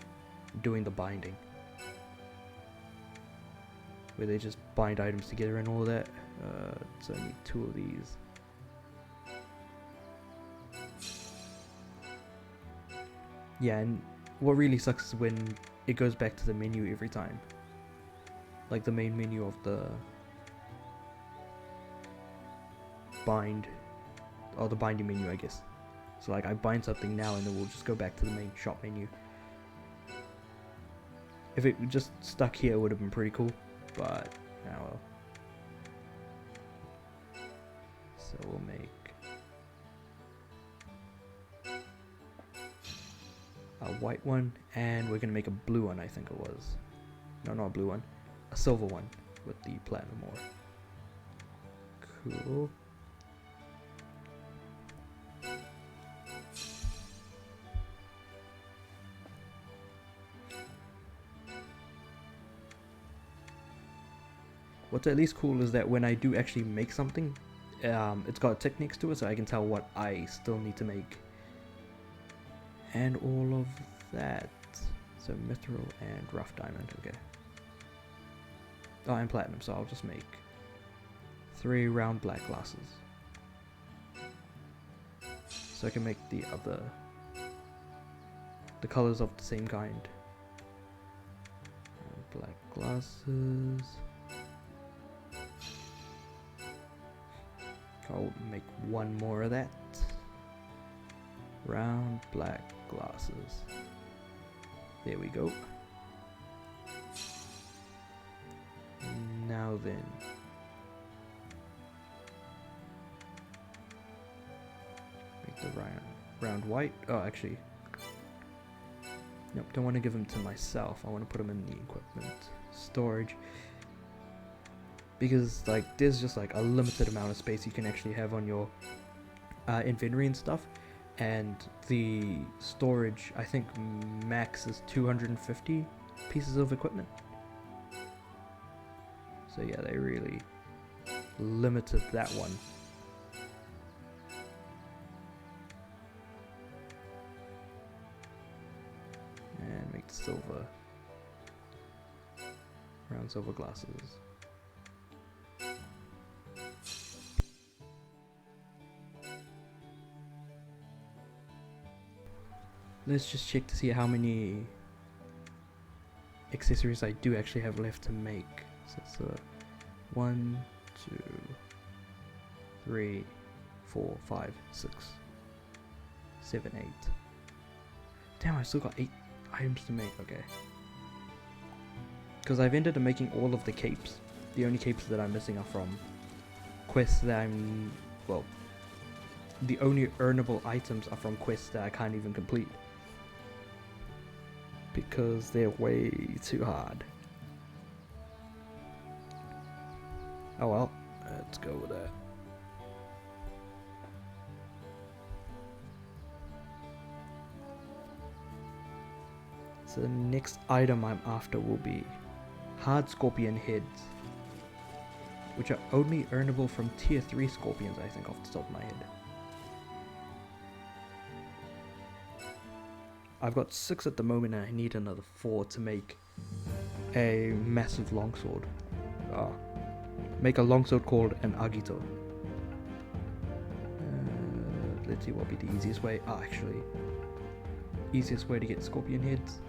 doing the binding, where they just bind items together and all that. So I need 2 of these. Yeah, and what really sucks is when it goes back to the menu every time. Like the main menu of the bind, or the binding menu, I guess. So like I bind something now and then we'll just go back to the main shop menu. If it just stuck here it would have been pretty cool, but oh well. So we'll make a white one, and we're gonna make a blue one, I think it was. No, not a blue one. A silver one with the platinum ore. Cool. What's at least cool is that when I do actually make something, it's got a tick next to it, so I can tell what I still need to make. And all of that. So mithril and rough diamond, okay. Oh, and platinum, so I'll just make 3 round black glasses. So I can make the colors of the same kind. Black glasses. I'll make 1 more of that. Round black glasses. There we go. Now then. Make the round white. Oh, actually. Nope, don't want to give them to myself. I want to put them in the equipment storage. Because, like, there's just, like, a limited amount of space you can actually have on your inventory and stuff. And the storage, I think, max is 250 pieces of equipment. So yeah, they really limited that one. And make the silver. Round silver glasses. Let's just check to see how many accessories I do actually have left to make. So it's 1, 2, 3, 4, 5, 6, 7, 8. Damn, I still got 8 items to make. Okay. Because I've ended up making all of the capes. The only capes that I'm missing are from quests that I'm... well, the only earnable items are from quests that I can't even complete. Because they're way too hard. Oh well, let's go with that. So the next item I'm after will be hard scorpion heads, which are only earnable from tier 3 scorpions, I think, off the top of my head. I've got 6 at the moment and I need another 4 to make a massive longsword. Make a longsword called an Agito. Let's see what would be the easiest way. Actually, easiest way to get scorpion heads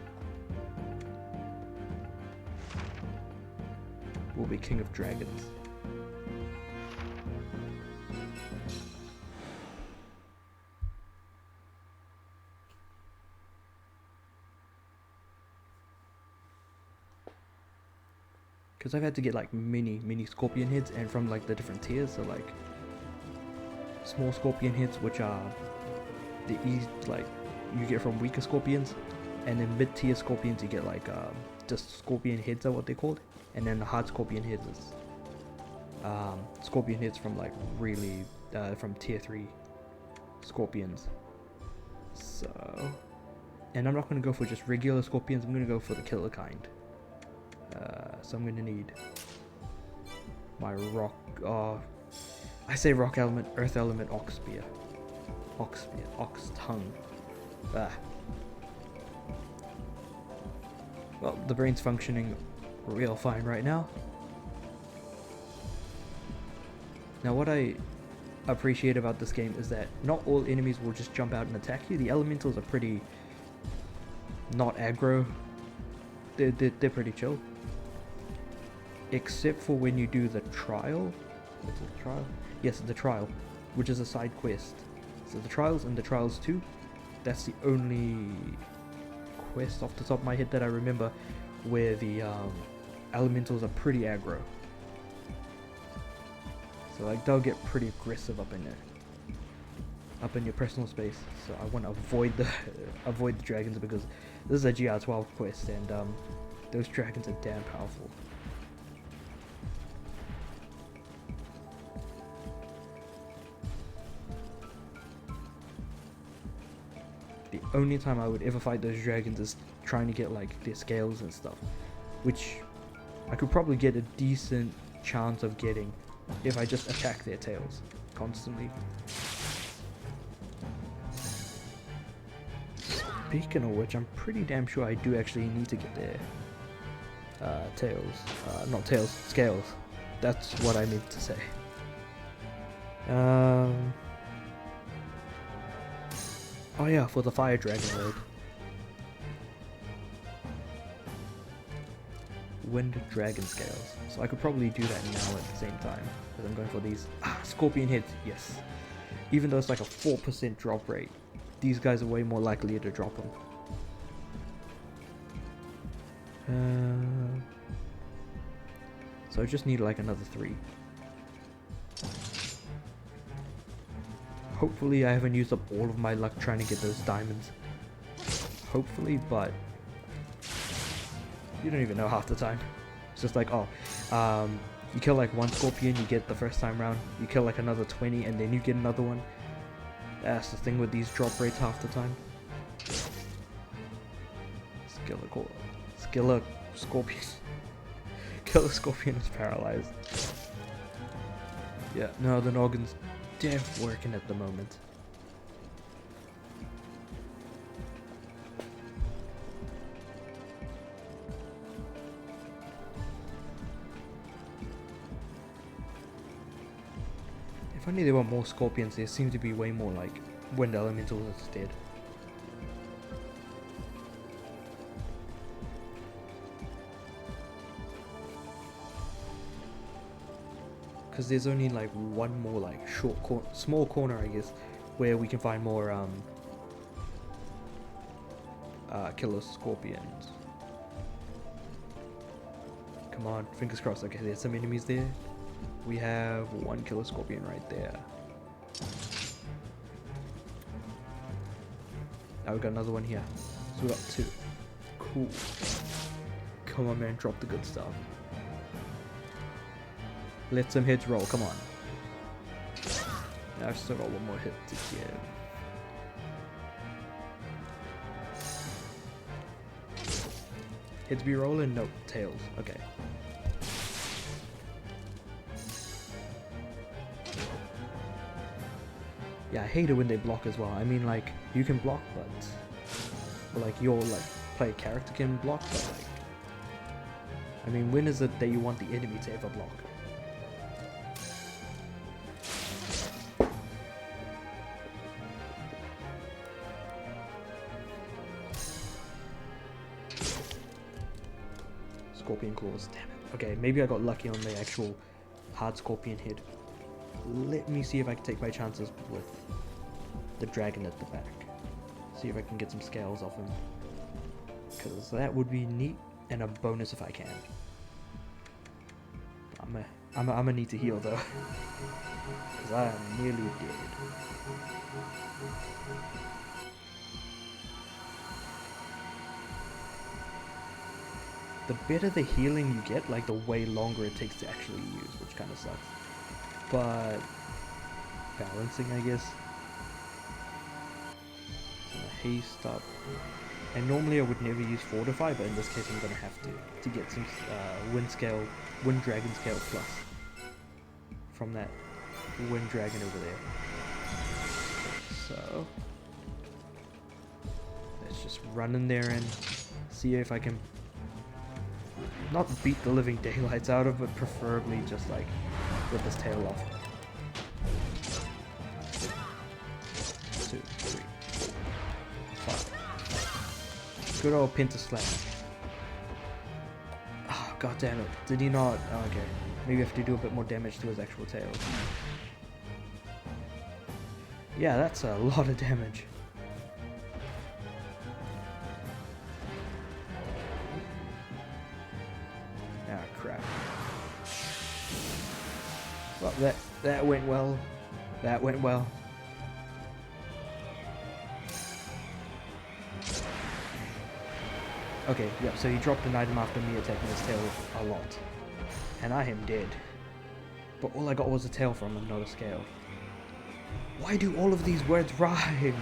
will be King of Dragons. Because I've had to get like mini scorpion heads, and from like the different tiers. So like small scorpion heads, which are the like you get from weaker scorpions, and then mid tier scorpions you get like just scorpion heads are what they're called, and then the hard scorpion heads is scorpion heads from like really from tier 3 scorpions. So, and I'm not gonna go for just regular scorpions. I'm gonna go for the killer kind. So I'm gonna need my rock, I say rock element, earth element, ox spear, ox tongue. Well, the brain's functioning real fine right now. Now what I appreciate about this game is that not all enemies will just jump out and attack you. The elementals are pretty not aggro. They're pretty chill. Except for when you do the trial. What's the trial? Yes, the trial, which is a side quest. So the trials and the trials 2, that's the only quest off the top of my head that I remember where the elementals are pretty aggro. So like they'll get pretty aggressive up in your personal space. So I want to avoid the dragons, because this is a GR12 quest, and those dragons are damn powerful. The only time I would ever fight those dragons is trying to get like their scales and stuff, which I could probably get a decent chance of getting if I just attack their tails constantly. Speaking of which, I'm pretty damn sure I do actually need to get their not tails, scales. That's what I meant to say. Oh yeah, for the fire dragon mode. Wind dragon scales. So I could probably do that now at the same time, because I'm going for these scorpion heads. Yes, even though it's like a 4% drop rate, these guys are way more likely to drop them. So I just need like another 3. Hopefully I haven't used up all of my luck trying to get those diamonds. Hopefully, but you don't even know half the time. It's just like, oh, you kill like 1 scorpion, you get the first time round. You kill like another 20 and then you get another one. That's the thing with these drop rates half the time. Skiller scorpion. Killer scorpion is paralyzed. Yeah, no, the Noggin's def working at the moment. If only there were more scorpions, there seem to be way more like wind elementals instead. Because there's only like one more like small corner, I guess, where we can find more killer scorpions. Come on, fingers crossed. Okay, there's some enemies there. We have 1 killer scorpion right there. Now we got another one here. So we got 2. Cool. Come on, man, drop the good stuff. Let some hits roll, come on. Now I've still got 1 more hit to give. Heads be rolling? Nope, tails. Okay. Yeah, I hate it when they block as well. I mean, like, you can block, but like your like player character can block, but like, I mean, when is it that you want the enemy to ever block? Scorpion claws, damn it. Okay, maybe I got lucky on the actual hard scorpion head. Let me see if I can take my chances with the dragon at the back. See if I can get some scales off him. Because that would be neat and a bonus if I can. I'm gonna need to heal though. Because I am nearly dead. The better the healing you get, like the way longer it takes to actually use, which kind of sucks. But balancing, I guess. So haste up. And normally I would never use fortify, but in this case I'm gonna have to get some wind dragon scale plus from that wind dragon over there. So let's just run in there and see if I can not beat the living daylights out of, but preferably just like rip his tail off. 2, 3, 4, 5. Good old Pentaslam. Oh, god damn it. Did he not? Oh, okay. Maybe I have to do a bit more damage to his actual tail. Yeah, that's a lot of damage. Ah, crap. Well, that went well. That went well. Okay, yep, so he dropped an item after me attacking his tail a lot. And I am dead. But all I got was a tail from him, not a scale. Why do all of these words rhyme?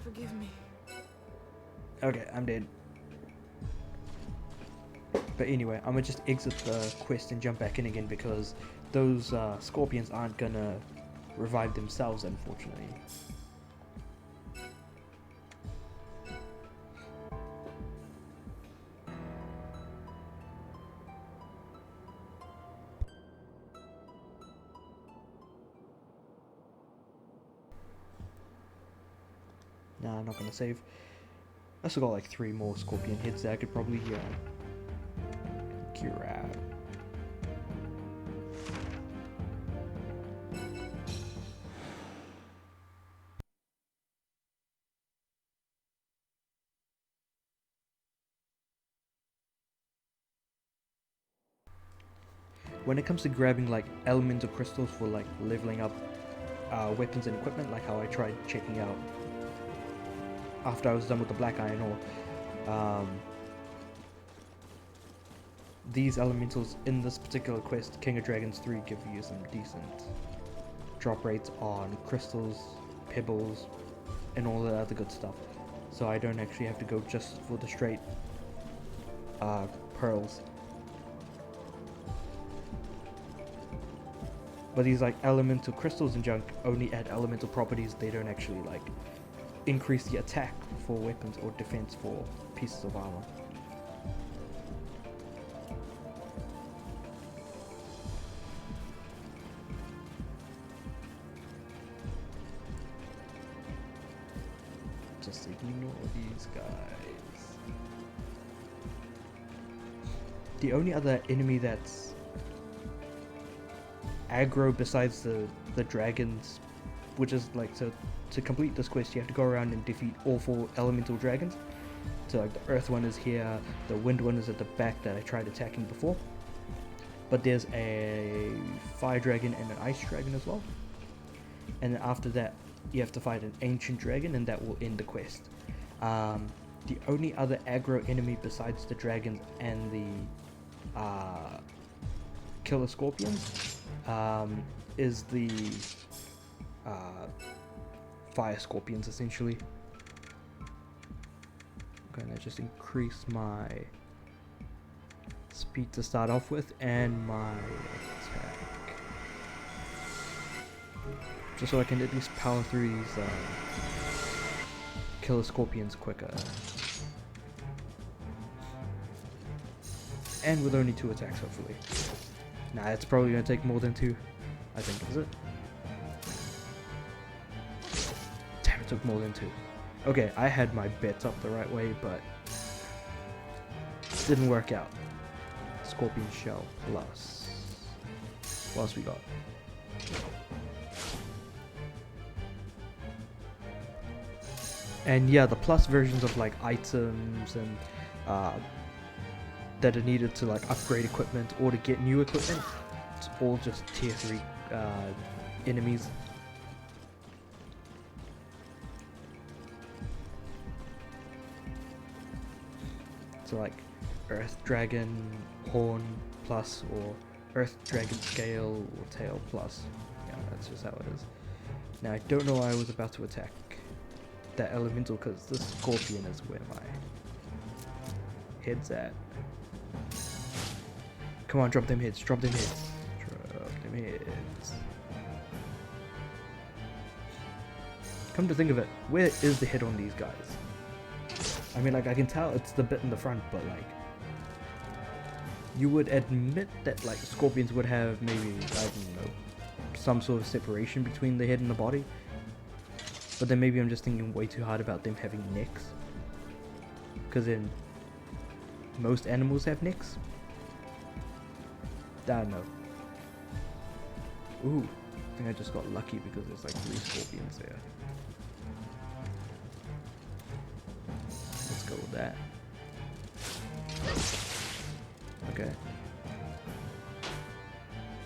Forgive me. Okay, I'm dead. But anyway, I'm gonna just exit the quest and jump back in again because those scorpions aren't gonna revive themselves, unfortunately. Nah, I'm not gonna save. I still got like 3 more scorpion hits that I could probably grab. when it comes to grabbing like elemental crystals for like leveling up weapons and equipment, like how I tried checking out after I was done with the black iron ore, these elementals in this particular quest, King of Dragons 3, give you some decent drop rates on crystals, pebbles, and all the other good stuff. So I don't actually have to go just for the straight pearls. But these like elemental crystals and junk only add elemental properties. They don't actually like increase the attack for weapons or defense for pieces of armor. Just ignore these guys. The only other enemy that's aggro besides the dragons, which is like, to complete this quest you have to go around and defeat all 4 elemental dragons. So like the earth one is here, the wind one is at the back that I tried attacking before, but there's a fire dragon and an ice dragon as well. And then after that you have to fight an ancient dragon, and that will end the quest. The only other aggro enemy besides the dragons and the killer scorpions is the fire scorpions, essentially. I'm gonna just increase my speed to start off with and my attack, just so I can at least power through these killer scorpions quicker. And with only 2 attacks, hopefully. Nah, it's probably gonna take more than 2, I think, is it? Damn, it took more than 2. Okay, I had my bets up the right way, but didn't work out. Scorpion Shell plus. What else we got? And yeah, the plus versions of like items and that are needed to like upgrade equipment or to get new equipment, it's all just tier 3 enemies. So like Earth Dragon Horn plus, or Earth Dragon Scale or Tail plus. Yeah, that's just how it is. Now I don't know why I was about to attack that elemental, because this scorpion is where my head's at. Come on, drop them hits, drop them hits, drop them hits. Come to think of it, where is the hit on these guys? I mean, like, I can tell it's the bit in the front, but like, you would admit that like scorpions would have maybe, I don't know, some sort of separation between the head and the body. But then maybe I'm just thinking way too hard about them having necks. Because then most animals have necks. I don't know. Ooh, I think I just got lucky because there's like 3 scorpions there. Let's go with that. Okay.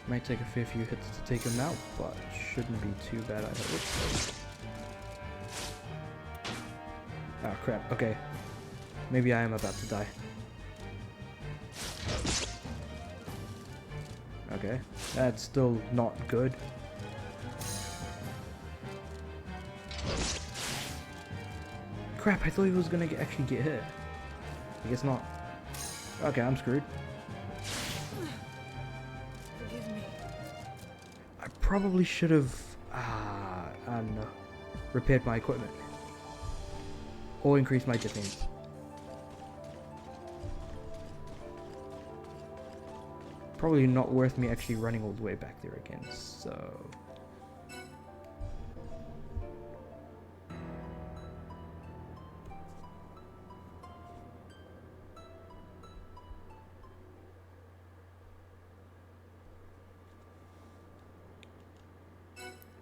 Might take a fair few hits to take him out, but shouldn't be too bad, I hope. Oh crap, okay. Maybe I am about to die. Okay, that's still not good. Crap, I thought he was gonna actually get hit. I guess not. Okay, I'm screwed. Forgive me. I probably should have, I don't know, repaired my equipment. Or increased my defense. Probably not worth me actually running all the way back there again, so...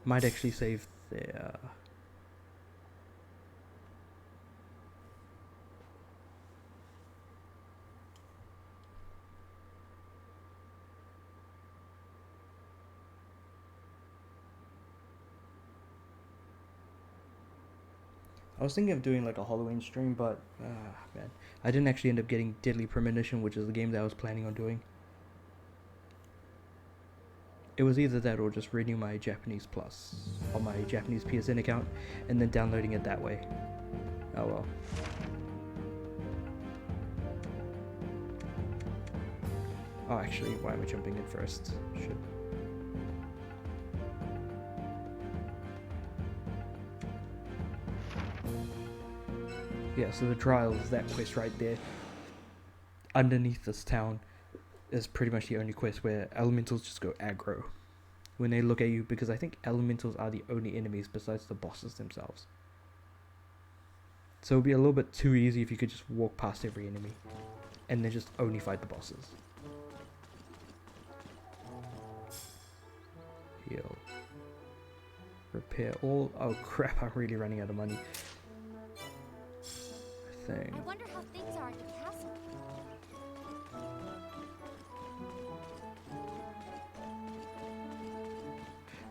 Might actually save there. I was thinking of doing like a Halloween stream, but man, I didn't actually end up getting Deadly Premonition, which is the game that I was planning on doing. It was either that or just renew my Japanese Plus on my Japanese PSN account and then downloading it that way. Oh well. Oh, actually, why am I jumping in first? Shit. Yeah, so the trial is that quest right there. Underneath this town is pretty much the only quest where elementals just go aggro when they look at you, because I think elementals are the only enemies besides the bosses themselves. So it would be a little bit too easy if you could just walk past every enemy and then just only fight the bosses. Heal. Repair all. Oh crap, I'm really running out of money. I wonder how things are at the castle.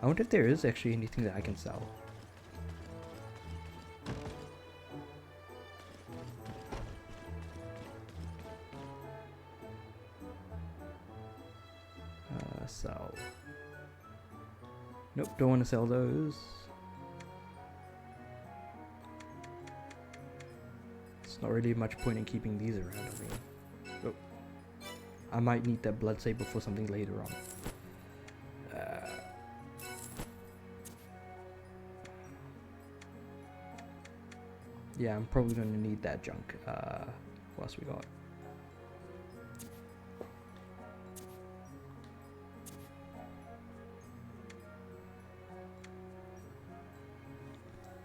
I wonder if there is actually anything that I can sell. Sell. Nope, don't want to sell those. It's not really much point in keeping these around, I mean. Oh. I might need that blood saber for something later on. Yeah, I'm probably going to need that junk. What else we got?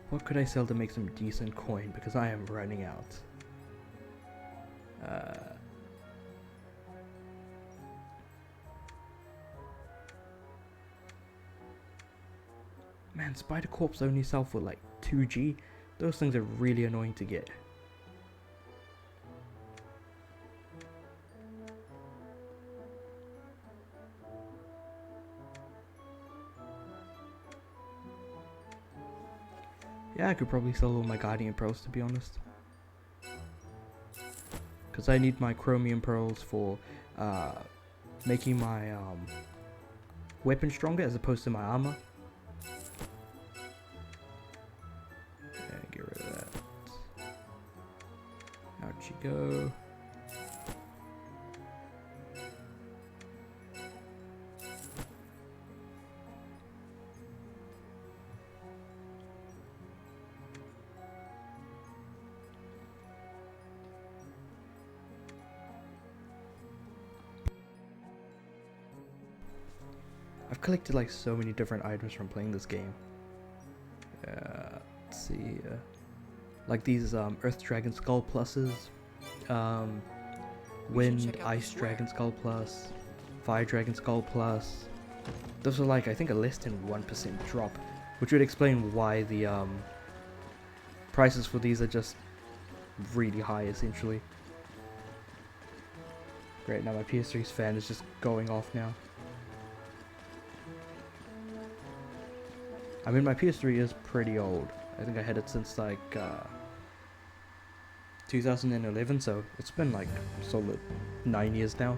What could I sell to make some decent coin? Because I am running out. Man, Spider Corps only sell for like 2G. Those things are really annoying to get. Yeah, I could probably sell all my Guardian Pearls, to be honest. Because I need my Chromium Pearls for making my weapon stronger as opposed to my armor. Yeah, get rid of that. Out you go. I've collected like so many different items from playing this game. Let's see, like these Earth Dragon Skull pluses, Wind Ice Dragon Skull plus, Fire Dragon Skull plus. Those are like I think a less than 1% drop, which would explain why the prices for these are just really high essentially. Great, now my PS3's fan is just going off now. I mean, my PS3 is pretty old. I think I had it since like 2011, so it's been like solid 9 years now.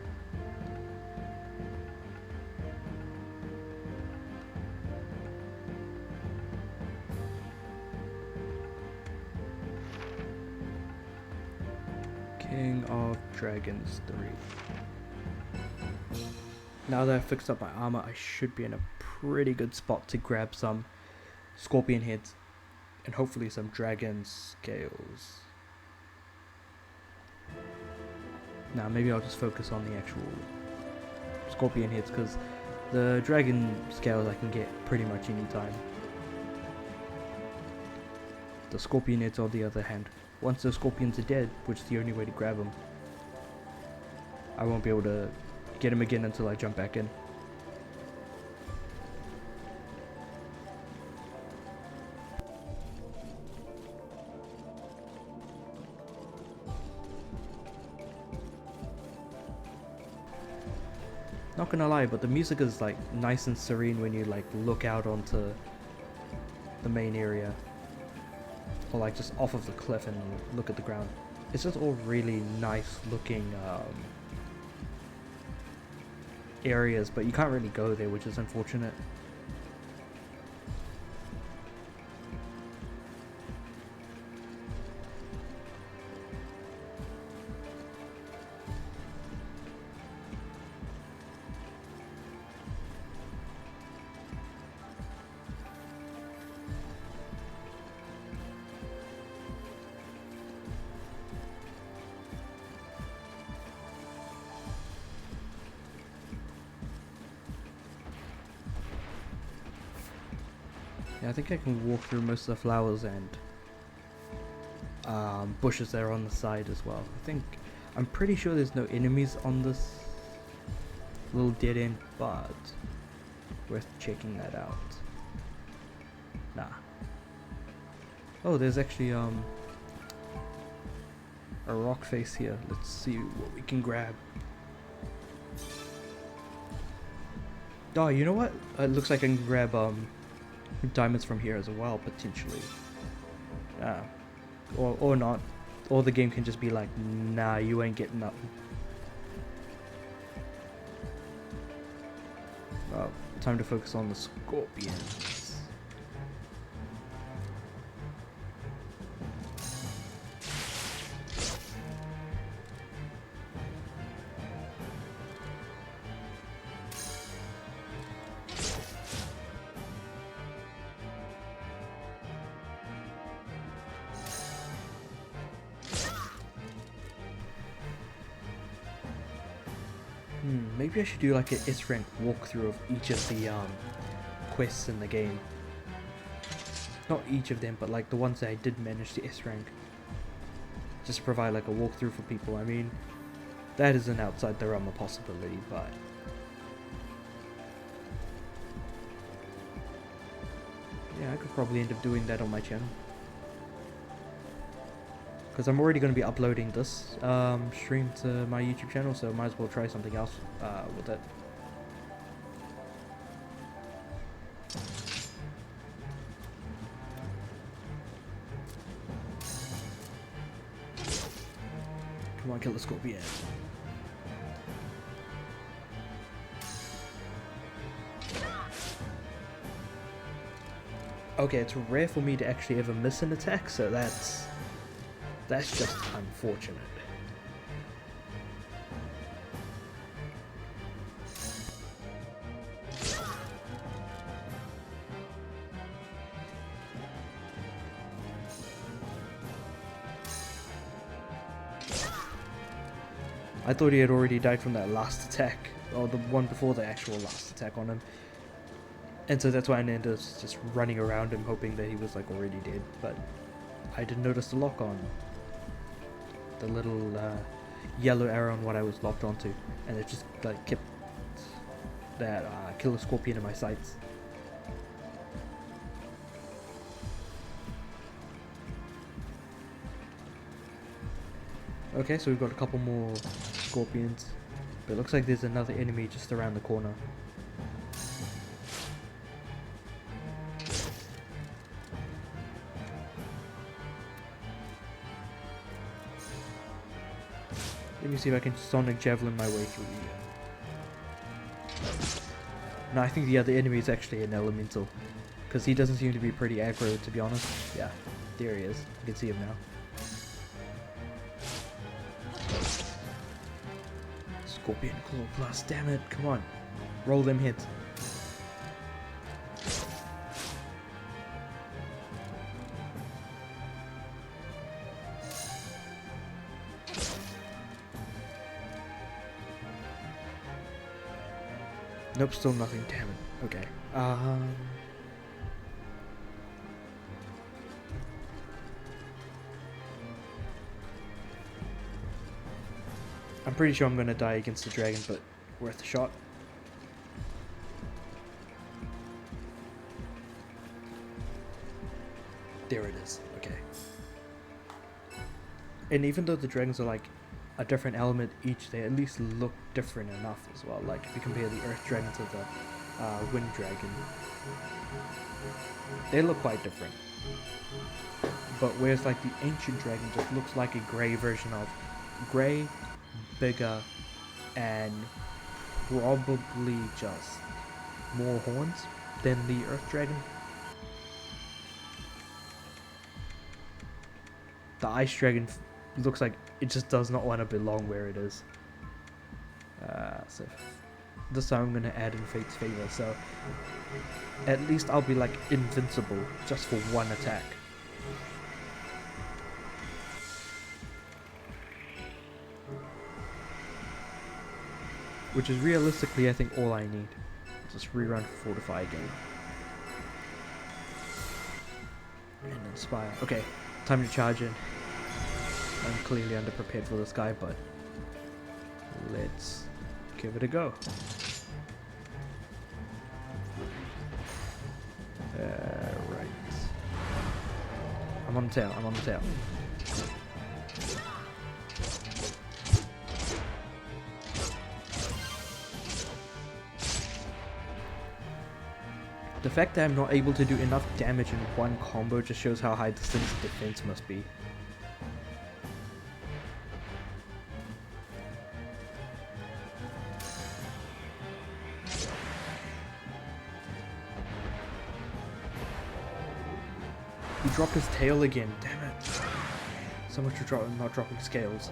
King of Dragons 3. Now that I've fixed up my armor, I should be in a pretty good spot to grab some scorpion heads and hopefully some dragon scales. Now maybe I'll just focus on the actual scorpion heads, because the dragon scales I can get pretty much anytime. The scorpion heads on the other hand, once the scorpions are dead, which is the only way to grab them, I won't be able to get them again until I jump back in. Not gonna lie, but the music is like nice and serene when you like look out onto the main area. or like just off of the cliff and look at the ground. It's just all really nice looking areas, but you can't really go there, which is unfortunate. Yeah, I think I can walk through most of the flowers and bushes there on the side as well. I'm pretty sure there's no enemies on this little dead end, but worth checking that out. Nah. Oh, there's actually a rock face here. Let's see what we can grab. Oh, you know what? It looks like I can grab diamonds from here as well, potentially. Or not. Or the game can just be like, nah, you ain't getting nothing. Time to focus on the scorpions. Maybe I should do like an S-rank walkthrough of each of the quests in the game. Not each of them, but like the ones that I did manage to S-rank. Just to provide like a walkthrough for people. I mean, that isn't outside the realm of possibility, but... yeah, I could probably end up doing that on my channel. Because I'm already going to be uploading this stream to my YouTube channel, so might as well try something else with it. Come on, kill the scorpion. Okay, it's rare for me to actually ever miss an attack, so that's just unfortunate. I thought he had already died from that last attack, or the one before the actual last attack on him. And so that's why I ended up just running around him hoping that he was like already dead, but I didn't notice the lock on. The little yellow arrow on what I was locked onto, and it just like kept that killer scorpion in my sights. Okay, so we've got a couple more scorpions, but it looks like there's another enemy just around the corner. Let me see if I can sonic javelin my way through here. No, I think the other enemy is actually an elemental, because he doesn't seem to be pretty aggro, to be honest. Yeah, there he is. I can see him now. Scorpion Claw Plus, damn it, come on. Roll them hits. Nope, still nothing, damn it. Okay. I'm pretty sure I'm gonna die against the dragon, but worth a shot. There it is, okay. And even though the dragons are like a different element each, they at least look different enough as well. Like if you compare the earth dragon to the wind dragon, they look quite different. but whereas like the ancient dragon just looks like a grey version of grey, bigger, and probably just more horns than the earth dragon. The ice dragon looks like it just does not want to belong where it is. So this time I'm going to add in Fate's Favor, so at least I'll be like invincible just for one attack. Which is realistically I think all I need. Just rerun Fortify again. And Inspire. Okay, time to charge in. I'm clearly underprepared for this guy, but let's give it a go. Right. I'm on the tail, I'm on the tail. The fact that I'm not able to do enough damage in one combo just shows how high this thing's defense must be. He dropped his tail again, damn it. So much for not dropping scales.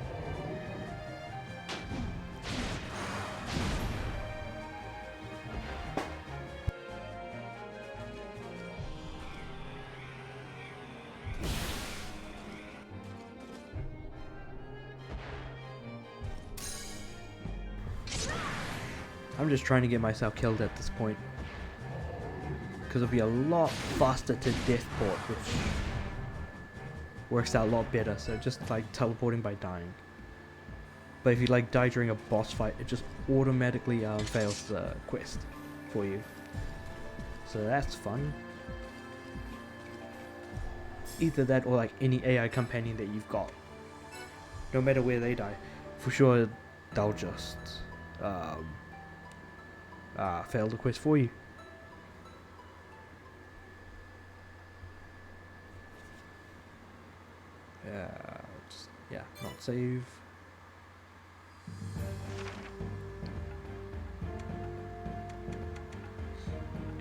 I'm just trying to get myself killed at this point. Because it'll be a lot faster to death port, which works out a lot better. So just like teleporting by dying. But if you like die during a boss fight, it just automatically fails the quest for you. So that's fun. Either that or like any AI companion that you've got. No matter where they die, for sure they'll just fail the quest for you. Yeah, not save.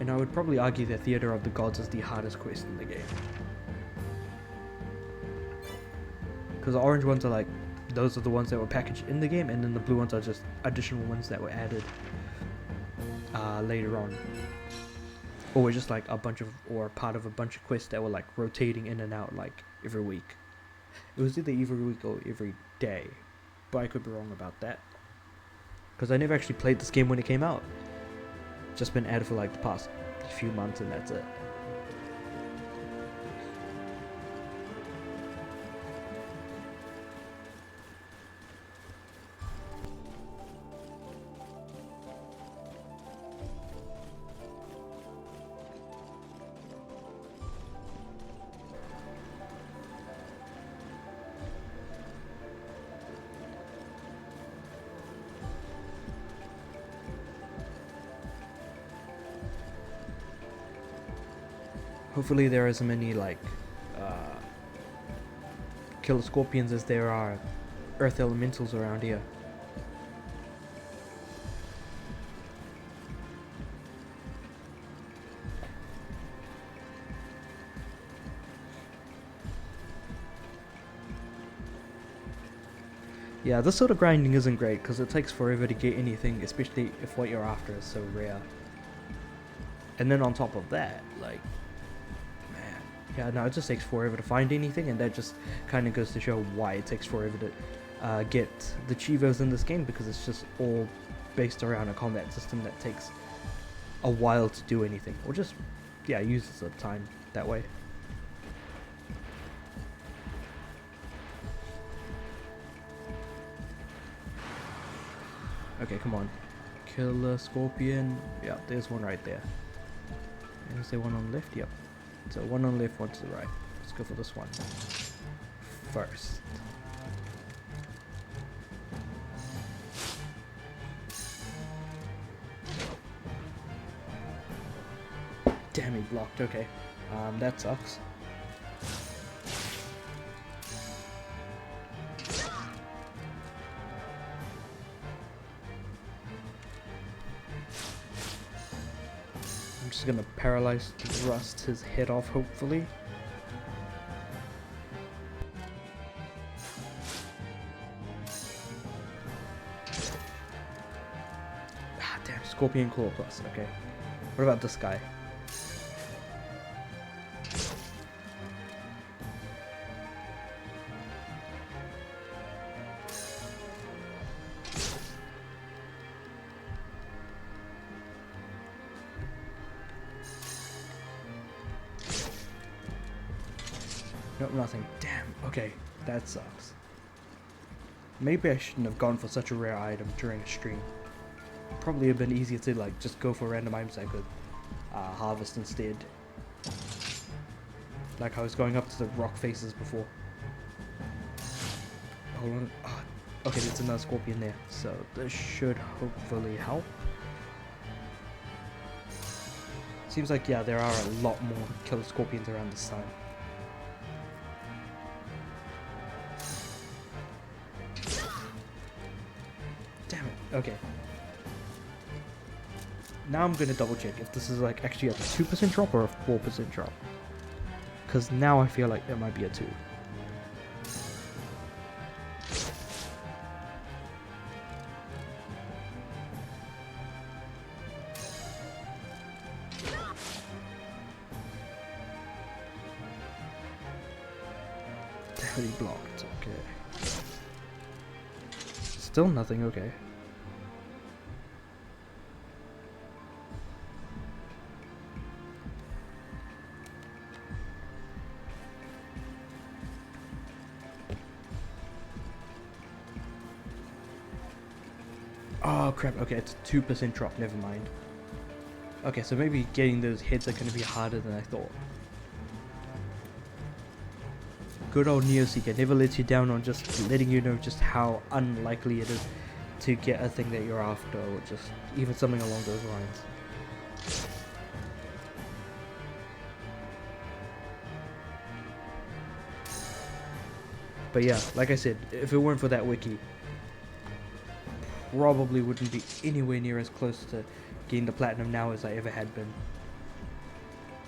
And I would probably argue that Theater of the Gods is the hardest quest in the game. Because the orange ones are like, those are the ones that were packaged in the game, and then the blue ones are just additional ones that were added later on. Or just like a bunch of, or part of a bunch of quests that were like rotating in and out like every week. It was either every week or every day, but I could be wrong about that. Because I never actually played this game when it came out. Just been added for like the past few months and that's it. Hopefully there are as many like killer scorpions as there are earth elementals around here. Yeah, this sort of grinding isn't great because it takes forever to get anything, especially if what you're after is so rare. And then on top of that, like, yeah, no, it just takes forever to find anything, and that just kind of goes to show why it takes forever to get the Chivos in this game, because it's just all based around a combat system that takes a while to do anything, or just, yeah, uses the time that way. Okay, come on. Killer scorpion. Yeah, there's one right there. And is there one on the left? Yep. So one on the left, one to the right. Let's go for this one first. Damn, he blocked. Okay. That sucks. just gonna paralyze rust his head off, hopefully. Ah, damn, Scorpion Claw Plus, okay. What about this guy? Nope, nothing. Damn, okay, that sucks. Maybe I shouldn't have gone for such a rare item during a stream. Probably have been easier to like just go for random items I could harvest instead. Like I was going up to the rock faces before. Hold on. Oh, okay, there's another scorpion there, so this should hopefully help. Seems like, yeah, there are a lot more killer scorpions around this time. Damn it. Okay. Now I'm gonna double check if this is like actually a 2% drop or a 4% drop. Because now I feel like it might be a 2. Definitely blocked, okay. Still nothing, okay. Oh crap, okay, it's a 2% drop, never mind. Okay, so maybe getting those hits are going to be harder than I thought. Good old Neoseeker never lets you down on just letting you know just how unlikely it is to get a thing that you're after, or just even something along those lines. But yeah, like I said, if it weren't for that wiki, probably wouldn't be anywhere near as close to getting the platinum now as I ever had been.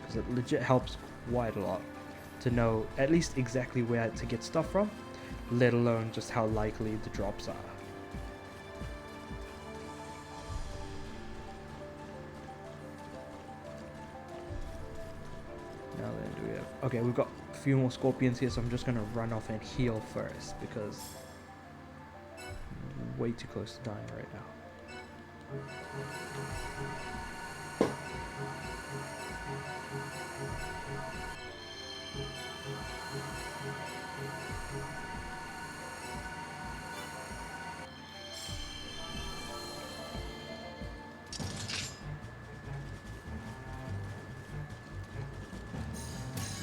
Because it legit helps quite a lot to know at least exactly where to get stuff from, let alone just how likely the drops are. Now then, do we have... Okay, we've got a few more scorpions here, so I'm just going to run off and heal first, because I'm way too close to dying right now.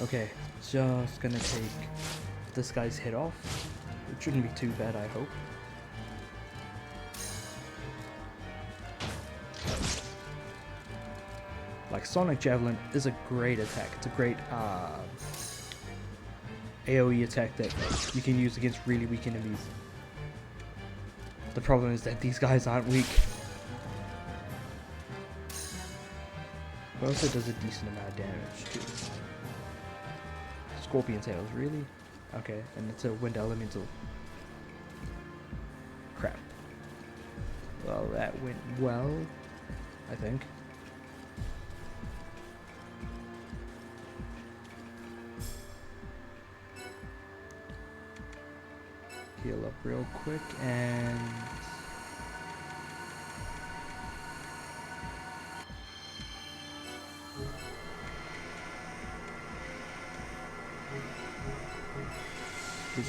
Okay, just gonna take this guy's head off. It shouldn't be too bad, I hope. Like, Sonic Javelin is a great attack. It's a great AoE attack that you can use against really weak enemies. The problem is that these guys aren't weak. But also does a decent amount of damage too. Scorpion tails, really? Okay, and it's a wind elemental. Crap. Well, that went well, I think. Heal up real quick and...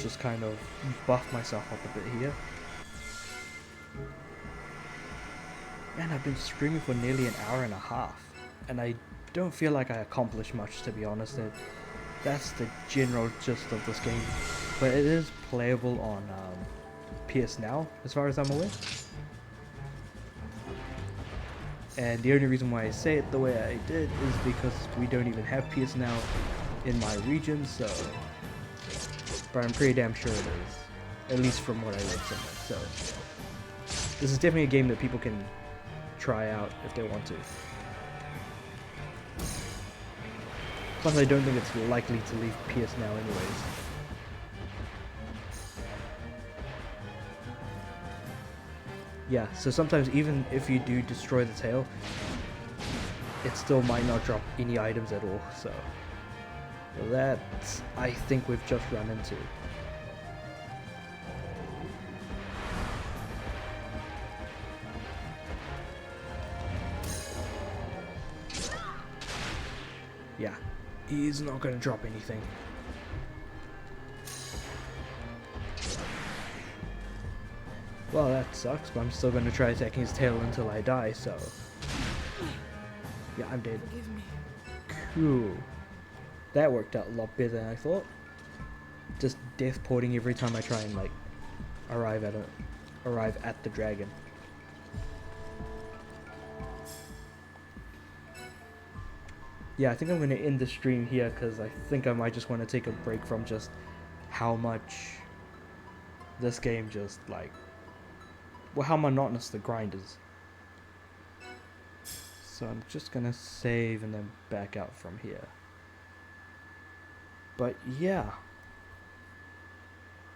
just kind of buff myself up a bit here. And I've been streaming for nearly an hour and a half, and I don't feel like I accomplished much, to be honest. That's the general gist of this game, but it is playable on PS Now, as far as I'm aware. And the only reason why I say it the way I did is because we don't even have PS Now in my region, so... But I'm pretty damn sure it is, at least from what I read somewhere. So this is definitely a game that people can try out if they want to. Plus, I don't think it's likely to leave Pierce now anyways. Yeah, so sometimes even if you do destroy the tail, it still might not drop any items at all, so that I think we've just run into. Yeah, he's not going to drop anything. Well, that sucks, but I'm still going to try attacking his tail until I die, so... Yeah, I'm dead. Forgive me. Cool. That worked out a lot better than I thought. Just death porting every time I try and, like, arrive at the dragon. Yeah, I think I'm going to end the stream here because I think I might just want to take a break from just how much this game just, like, well, how monotonous the grind is. So I'm just going to save and then back out from here. But yeah.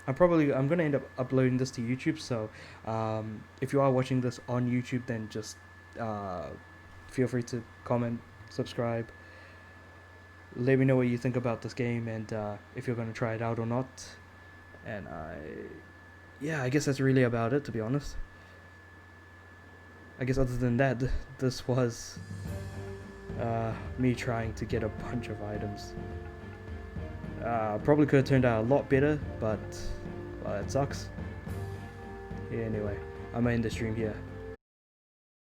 I'm going to end up uploading this to YouTube, so if you are watching this on YouTube, then just feel free to comment, subscribe. Let me know what you think about this game and if you're going to try it out or not. And I guess that's really about it, to be honest. I guess other than that, this was me trying to get a bunch of items. Probably could have turned out a lot better, but well, it sucks. Yeah, anyway, I'm gonna end the stream here.